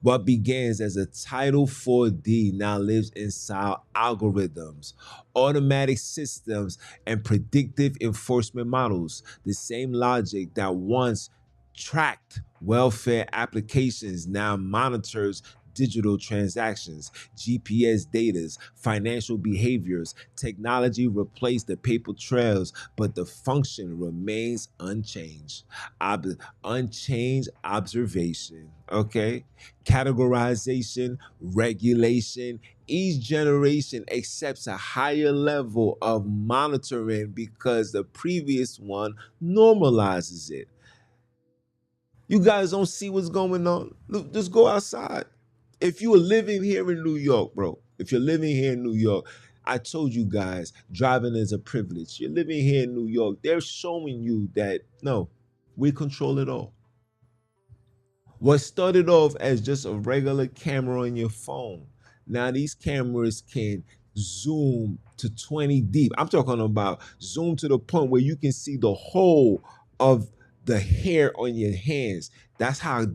What begins as a Title 4D now lives inside algorithms, automatic systems, and predictive enforcement models. The same logic that once tracked welfare applications now monitors digital transactions, GPS data, financial behaviors. Technology replaced the paper trails, but the function remains unchanged. Unchanged observation, okay? Categorization, regulation. Each generation accepts a higher level of monitoring because the previous one normalizes it. You guys don't see what's going on? Look, just go outside. If you are living here in New York, bro, if you're living here in New York, I told you guys, driving is a privilege. You're living here in New York. They're showing you that, no, we control it all. What started off as just a regular camera on your phone, now these cameras can zoom to 20 deep. I'm talking about zoom to the point where you can see the whole of the hair on your hands. That's how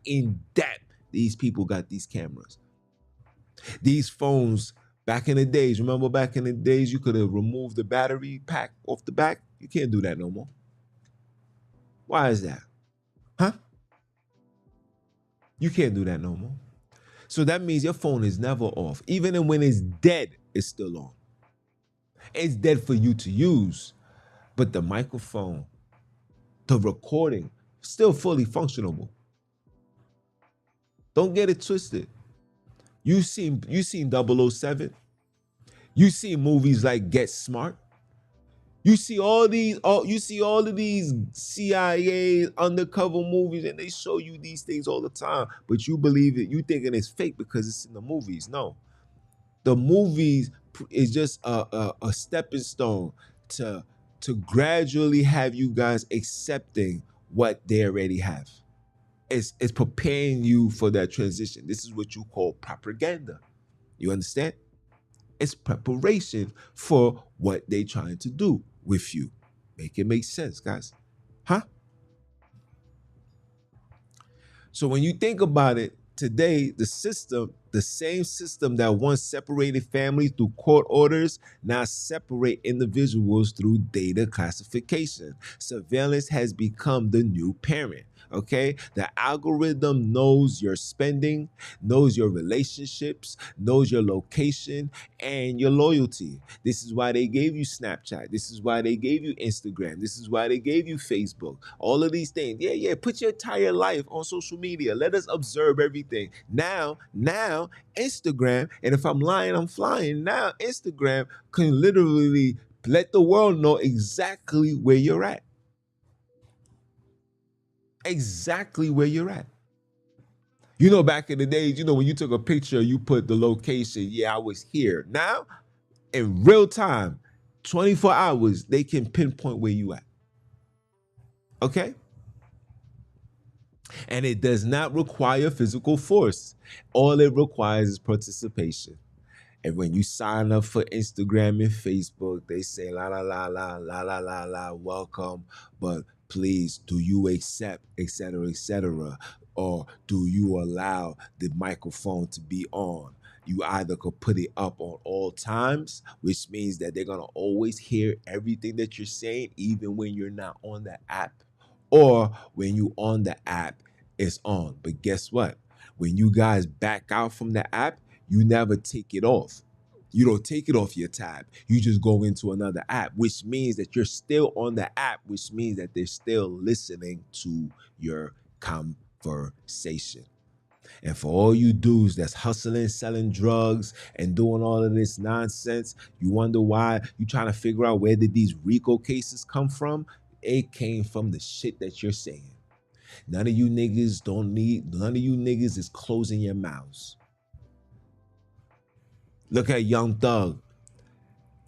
in depth these people got these cameras. These phones, back in the days, remember back in the days, you could have removed the battery pack off the back? You can't do that no more. Why is that? Huh? You can't do that no more. So that means your phone is never off. Even when it's dead, it's still on. It's dead for you to use, but the microphone, the recording, still fully functionable. Don't get it twisted. You seen 007. You see movies like Get Smart. You see all of these CIA undercover movies, and they show you these things all the time, but you believe it. You thinking it's fake because it's in the movies. No, the movies is just a stepping stone to gradually have you guys accepting what they already have. It's preparing you for that transition. This is what you call propaganda. You understand? It's preparation for what they're trying to do with you. Make it make sense, guys. Huh? So when you think about it, today, the same system that once separated families through court orders, now separate individuals through data classification. Surveillance has become the new parent. Okay, the algorithm knows your spending, knows your relationships, knows your location and your loyalty. This is why they gave you Snapchat. This is why they gave you Instagram. This is why they gave you Facebook. All of these things. Yeah. Put your entire life on social media. Let us observe everything. Now, Instagram, and if I'm lying, I'm flying. Now, Instagram can literally let the world know exactly where you're at. Exactly where you're at. Back in the days, when you took a picture, you put the location. Yeah, I was here. Now, in real time, 24 hours, they can pinpoint where you at. Okay? And it does not require physical force. All it requires is participation. And when you sign up for Instagram and Facebook, they say la la la la la la la la, welcome, but please, do you accept, etc., etc., or do you allow the microphone to be on? You either could put it up on all times, which means that they're gonna always hear everything that you're saying, even when you're not on the app, or when you on the app, it's on. But guess what? When you guys back out from the app, you never take it off. You don't take it off your tab. You just go into another app, which means that you're still on the app, which means that they're still listening to your conversation. And for all you dudes that's hustling, selling drugs, and doing all of this nonsense, you wonder why. You trying to figure out where did these RICO cases come from? It came from the shit that you're saying. None of you niggas is closing your mouths. Look at Young Thug.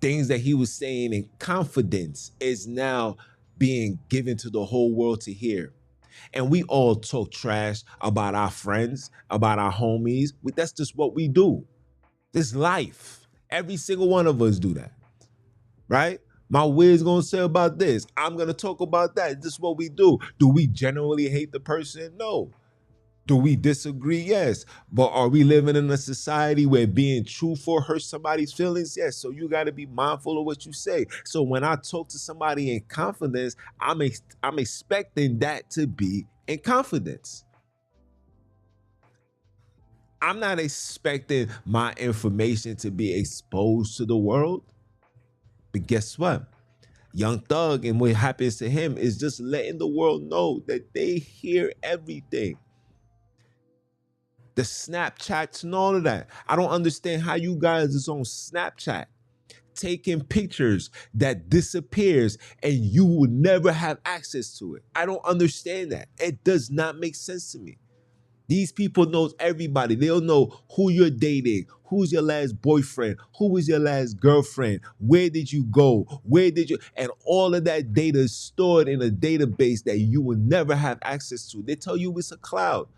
Things that he was saying in confidence is now being given to the whole world to hear. And we all talk trash about our friends, about our homies. That's just what we do. This life. Every single one of us do that. Right? My Wiz gonna say about this. I'm gonna talk about that. This is what we do. Do we generally hate the person? No. Do we disagree? Yes. But are we living in a society where being truthful hurts somebody's feelings? Yes. So you got to be mindful of what you say. So when I talk to somebody in confidence, I'm expecting that to be in confidence. I'm not expecting my information to be exposed to the world. But guess what? Young Thug and what happens to him is just letting the world know that they hear everything. The Snapchats and all of that. I don't understand how you guys is on Snapchat taking pictures that disappears and you will never have access to it. I don't understand that. It does not make sense to me. These people knows everybody. They'll know who you're dating, who's your last boyfriend, who was your last girlfriend, where did you go, and all of that data is stored in a database that you will never have access to. They tell you it's a cloud.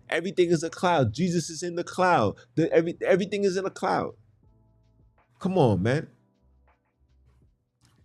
Everything is a cloud. Jesus is in the cloud. Everything is in a cloud. Come on, man.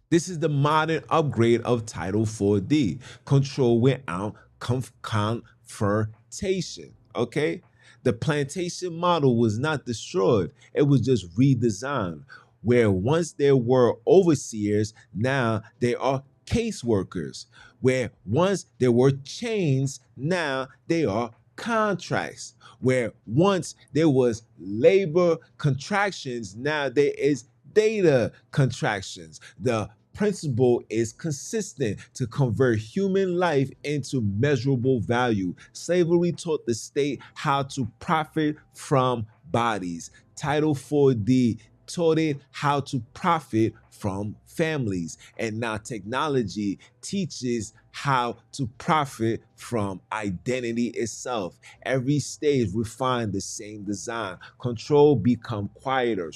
This is the modern upgrade of Title 4D, control without confrontation. Okay? The plantation model was not destroyed, it was just redesigned. Where once there were overseers, now there are caseworkers. Where once there were chains, now they are contracts. Where once there was labor contractions, now there is theta contractions. The principle is consistent to convert human life into measurable value. Slavery taught the state how to profit from bodies. Title 4D taught it how to profit from families. And now technology teaches how to profit from identity itself. Every stage refine the same design. Control become quieter.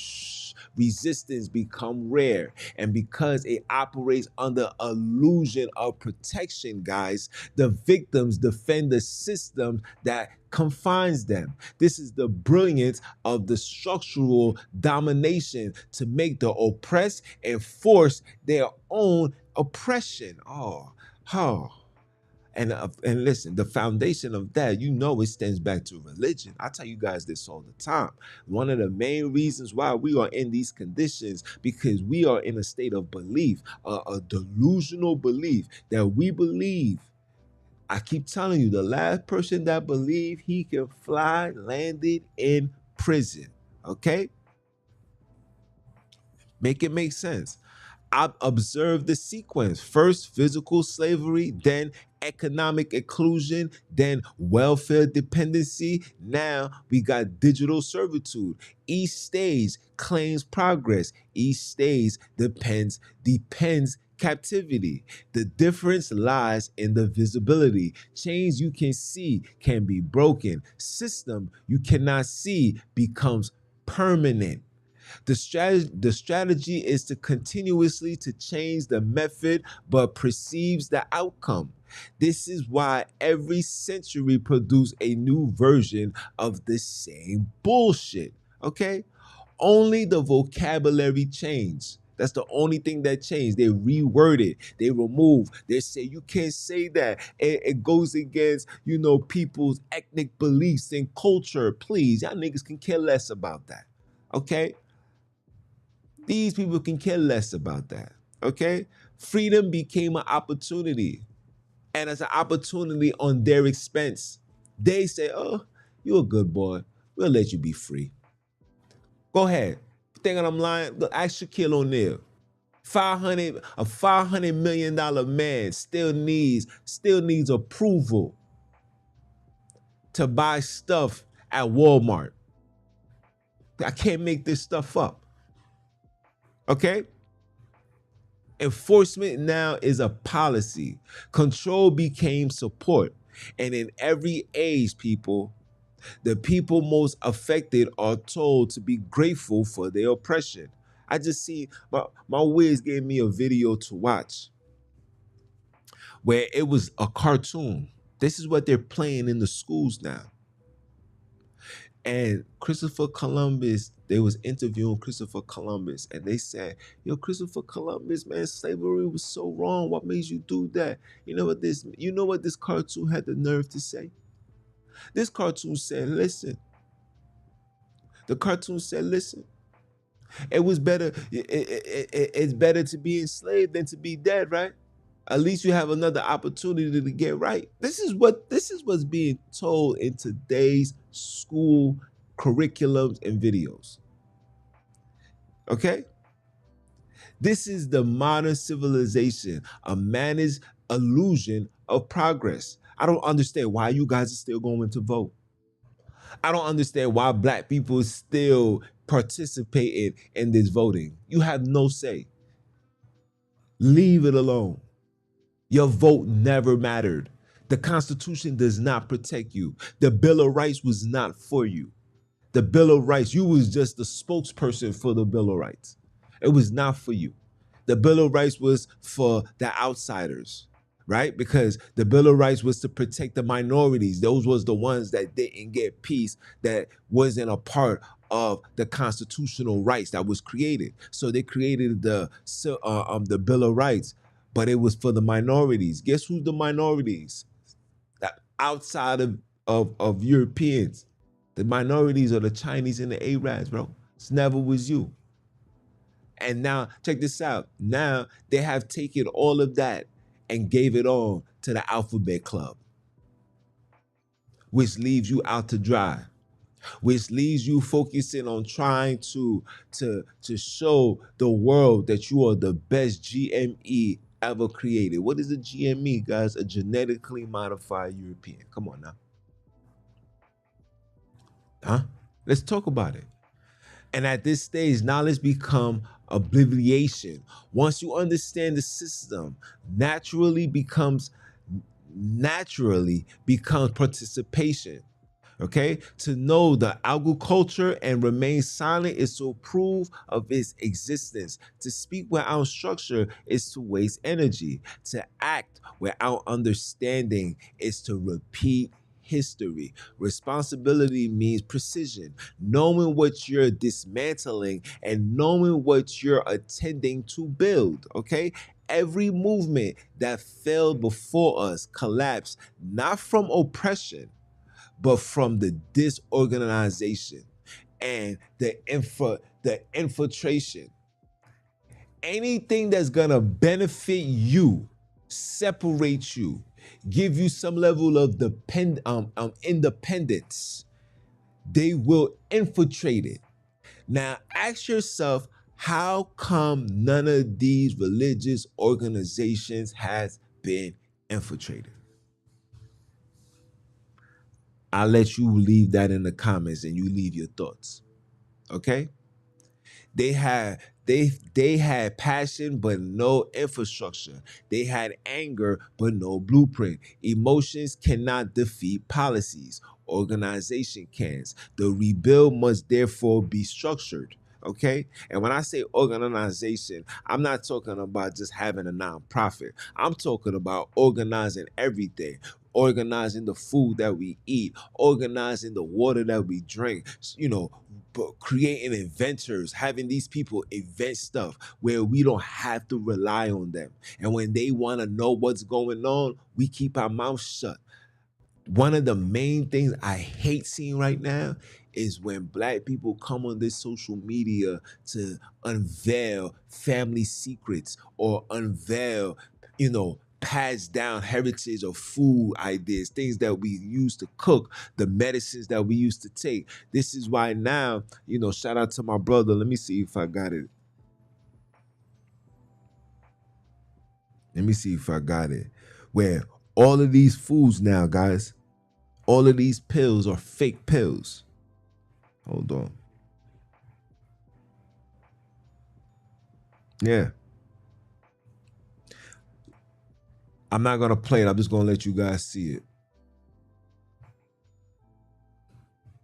Resistance become rare. And because it operates under illusion of protection, guys, the victims defend the system that confines them. This is the brilliance of the structural domination to make the oppressed enforce their own oppression. Oh. And listen, the foundation of that, it stems back to religion. I tell you guys this all the time. One of the main reasons why we are in these conditions, because we are in a state of belief, a delusional belief that we believe. I keep telling you, the last person that believed he can fly landed in prison. Okay? Make it make sense. I observed the sequence. First, physical slavery, then economic exclusion, then welfare dependency. Now we got digital servitude. Each stage claims progress. Each stage depends captivity. The difference lies in the visibility. Chains you can see can be broken. System you cannot see becomes permanent. The strategy is to continuously to change the method, but perceives the outcome. This is why every century produce a new version of the same bullshit. Okay? Only the vocabulary changed. That's the only thing that changed. They reword it. They remove. They say you can't say that. It goes against, people's ethnic beliefs and culture. Please, y'all niggas can care less about that. Okay? These people can care less about that. Okay? Freedom became an opportunity. And as an opportunity on their expense. They say, oh, you're a good boy. We'll let you be free. Go ahead. Thinking I'm lying? Look, ask Shaquille O'Neal. A $500 million man still needs approval to buy stuff at Walmart. I can't make this stuff up. Okay? Enforcement now is a policy. Control became support. And in every age, people, the people most affected are told to be grateful for their oppression. I just see, my Wiz gave me a video to watch where it was a cartoon. This is what they're playing in the schools now. And Christopher Columbus, they was interviewing Christopher Columbus, and they said, yo, Christopher Columbus, man, slavery was so wrong. What made you do that? You know what this cartoon had the nerve to say? This cartoon said, listen. The cartoon said, listen. It was better, it's better to be enslaved than to be dead, right? At least you have another opportunity to get right. This is what's being told in today's school curriculums and videos. Okay? This is the modern civilization, a managed illusion of progress. I don't understand why you guys are still going to vote. I don't understand why black people still participating in this voting. You have no say. Leave it alone. Your vote never mattered. The Constitution does not protect you. The Bill of Rights was not for you. The Bill of Rights, you was just the spokesperson for the Bill of Rights. It was not for you. The Bill of Rights was for the outsiders, right? Because the Bill of Rights was to protect the minorities. Those was the ones that didn't get peace, that wasn't a part of the constitutional rights that was created. So they created the Bill of Rights, but it was for the minorities. Guess who's the minorities? That outside of Europeans. The minorities are the Chinese and the Arabs, bro. It never was you. And now, check this out. Now they have taken all of that and gave it on to the Alphabet Club, which leaves you out to dry. which leaves you focusing on trying to show the world that you are the best GME ever created. What is a GME, guys? A genetically modified European. Come on now. Huh? Let's talk about it. And at this stage, knowledge become obliviation. Once you understand the system, naturally becomes participation. Okay, to know the agriculture and remain silent is to approve of its existence. To speak without structure is to waste energy. To act without understanding is to repeat history. Responsibility means precision, knowing what you're dismantling and knowing what you're attending to build. Okay, every movement that failed before us collapsed not from oppression but from the disorganization and the infiltration. Anything that's gonna benefit you, separate you, give you some level of independence, they will infiltrate it. Now ask yourself, how come none of these religious organizations has been infiltrated? I'll let you leave that in the comments and you leave your thoughts. Okay? They had they had passion but no infrastructure. They had anger but no blueprint. Emotions cannot defeat policies. Organization can. The rebuild must therefore be structured. Okay? And when I say organization, I'm not talking about just having a nonprofit. I'm talking about organizing everything. Organizing the food that we eat, organizing the water that we drink, but creating inventors, having these people invent stuff where we don't have to rely on them. And when they want to know what's going on, we keep our mouth shut. One of the main things I hate seeing right now is when Black people come on this social media to unveil family secrets or unveil, passed down heritage of food ideas, things that we used to cook, the medicines that we used to take. This is why now, shout out to my brother. Let me see if I got it. Where all of these foods now, guys, all of these pills are fake pills. Hold on. Yeah. I'm not going to play it. I'm just going to let you guys see it.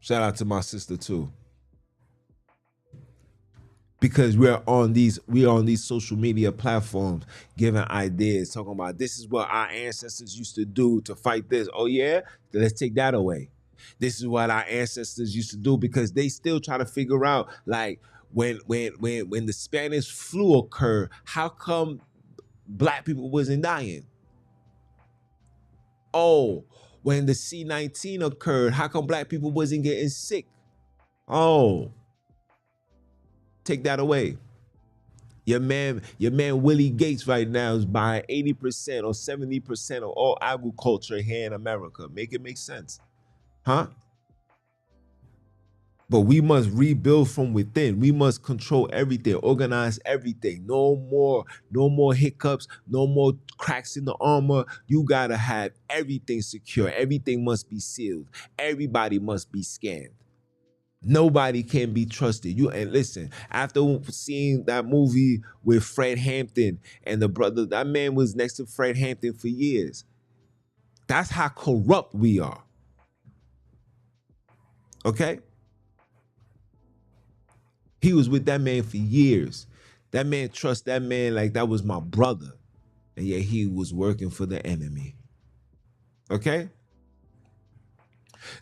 Shout out to my sister too. Because we are on these social media platforms giving ideas, talking about this is what our ancestors used to do to fight this. Oh yeah, let's take that away. This is what our ancestors used to do, because they still try to figure out, like, when the Spanish flu occurred, how come Black people wasn't dying? Oh, when the C-19 occurred, how come Black people wasn't getting sick? Oh, take that away. Your man Willie Gates right now is buying 80% or 70% of all agriculture here in America. Make it make sense. Huh? But we must rebuild from within. We must control everything, organize everything. No more hiccups, no more cracks in the armor. You gotta have everything secure. Everything must be sealed. Everybody must be scanned. Nobody can be trusted. And listen, after seeing that movie with Fred Hampton and the brother, that man was next to Fred Hampton for years. That's how corrupt we are. Okay? He was with that man for years. That man trusts that man like that was my brother. And yet he was working for the enemy. Okay?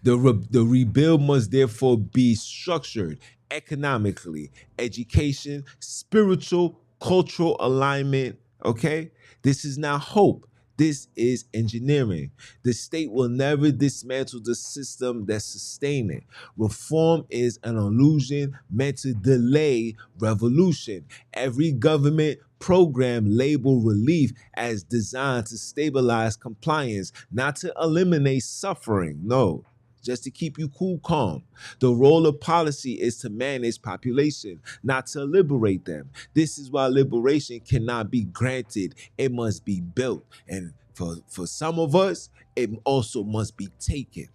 The rebuild must therefore be structured economically, education, spiritual, cultural alignment. Okay? This is not hope. This is engineering. The state will never dismantle the system that sustains it. Reform is an illusion meant to delay revolution. Every government program labeled relief as designed to stabilize compliance, not to eliminate suffering. No. just to keep you cool, calm. The role of policy is to manage population, not to liberate them. This is why liberation cannot be granted. It must be built. And for some of us, it also must be taken.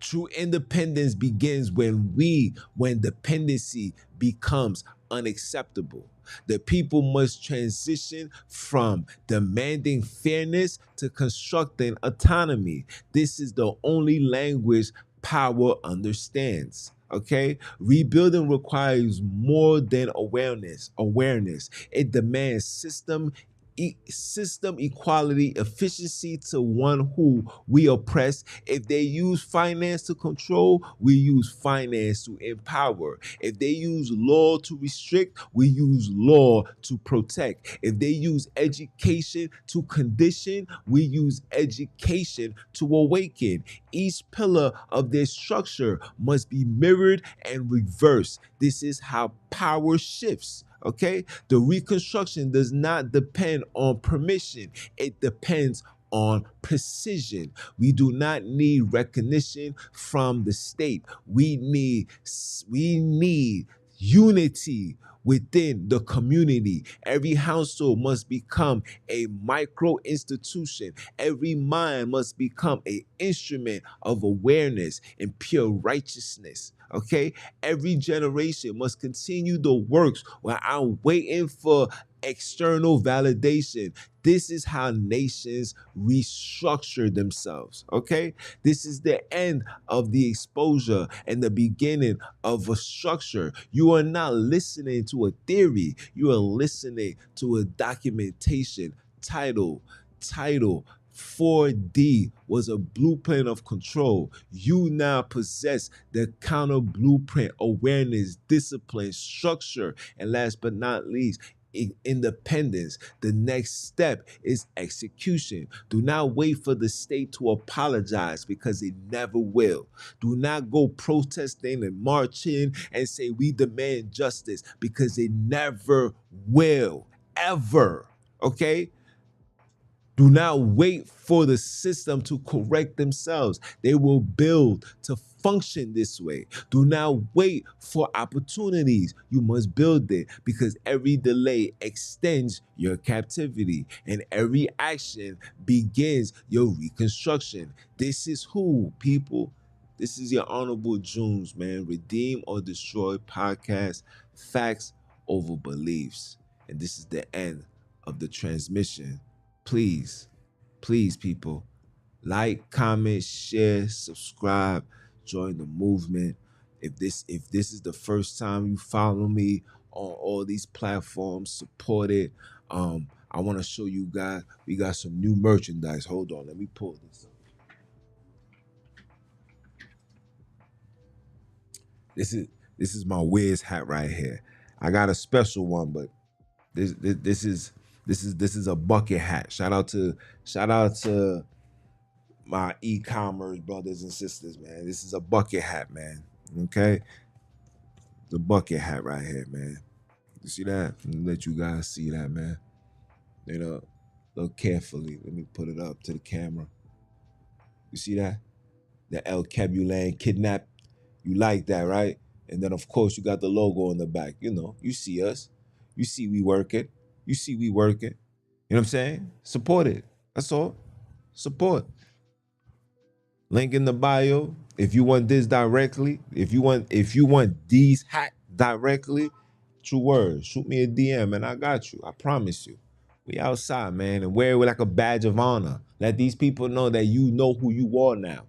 True independence begins when dependency becomes unacceptable. The people must transition from demanding fairness to constructing autonomy. This is the only language power understands. Okay? Rebuilding requires more than awareness. It demands system equality, efficiency to one who we oppress. If they use finance to control, we use finance to empower. If they use law to restrict, we use law to protect. If they use education to condition, we use education to awaken. Each pillar of their structure must be mirrored and reversed. This is how power shifts. Okay, the reconstruction does not depend on permission, it depends on precision. We do not need recognition from the state. We need unity within the community. Every household must become a micro institution. Every mind must become an instrument of awareness and pure righteousness. Okay, every generation must continue the works without waiting for external validation. This is how nations restructure themselves. Okay, this is the end of the exposure and the beginning of a structure. You are not listening to a theory, you are listening to a documentation. Title 4D was a blueprint of control. You now possess the counter blueprint: awareness, discipline, structure, and last but not least, independence. The next step is execution. Do not wait for the state to apologize, because it never will. Do not go protesting and marching and say we demand justice, because it never will, ever. Okay? Do not wait for the system to correct themselves. They will build to function this way. Do not wait for opportunities. You must build it, because every delay extends your captivity, and every action begins your reconstruction. This is who, people. This is your Honorable Junns, man. Redeem or Destroy podcast. Facts over beliefs. And this is the end of the transmission. Please, people, like, comment, share, subscribe, join the movement. If this is the first time you follow me on all these platforms, support it. I want to show you guys, we got some new merchandise. Hold on, let me pull this up. This is my Wiz hat right here. I got a special one, but this is a bucket hat. Shout out to my e-commerce brothers and sisters, man. This is a bucket hat, man. Okay, the bucket hat right here, man. You see that? Let you guys see that, man. You know, look carefully. Let me put it up to the camera. You see that? The El Kebulan kidnap. You like that, right? And then of course you got the logo on the back. You know, you see us. You see we working. You see we working. You know what I'm saying? Support it. That's all. Support. Link in the bio. If you want this directly, if you want these hat directly, true words. Shoot me a DM and I got you. I promise you. We outside, man, and wear it like a badge of honor. Let these people know that you know who you are now.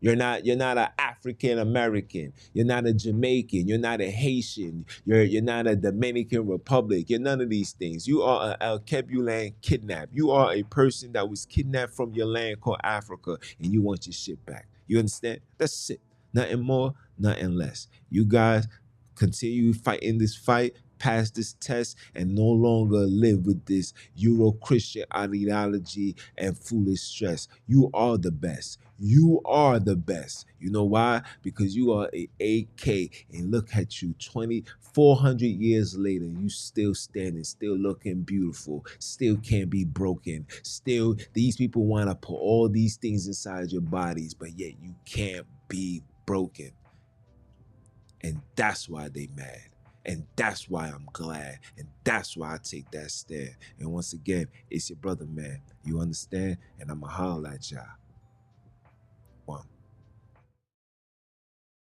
You're not an African American. You're not a Jamaican. You're not a Haitian. You're not a Dominican Republic. You're none of these things. You are an El Kebulan kidnapped. You are a person that was kidnapped from your land called Africa, and you want your shit back. You understand? That's it. Nothing more, nothing less. You guys continue fighting this fight. pass this test and no longer live with this Euro-Christian ideology and foolish stress. You are the best. You are the best. You know why? Because you are a AK, and look at you 400 years later, you still standing, still looking beautiful, still can't be broken. Still, these people want to put all these things inside your bodies, but yet you can't be broken. And that's why they mad. And that's why I'm glad. And that's why I take that stand. And once again, it's your brother, man. You understand? And I'ma holler at y'all. One.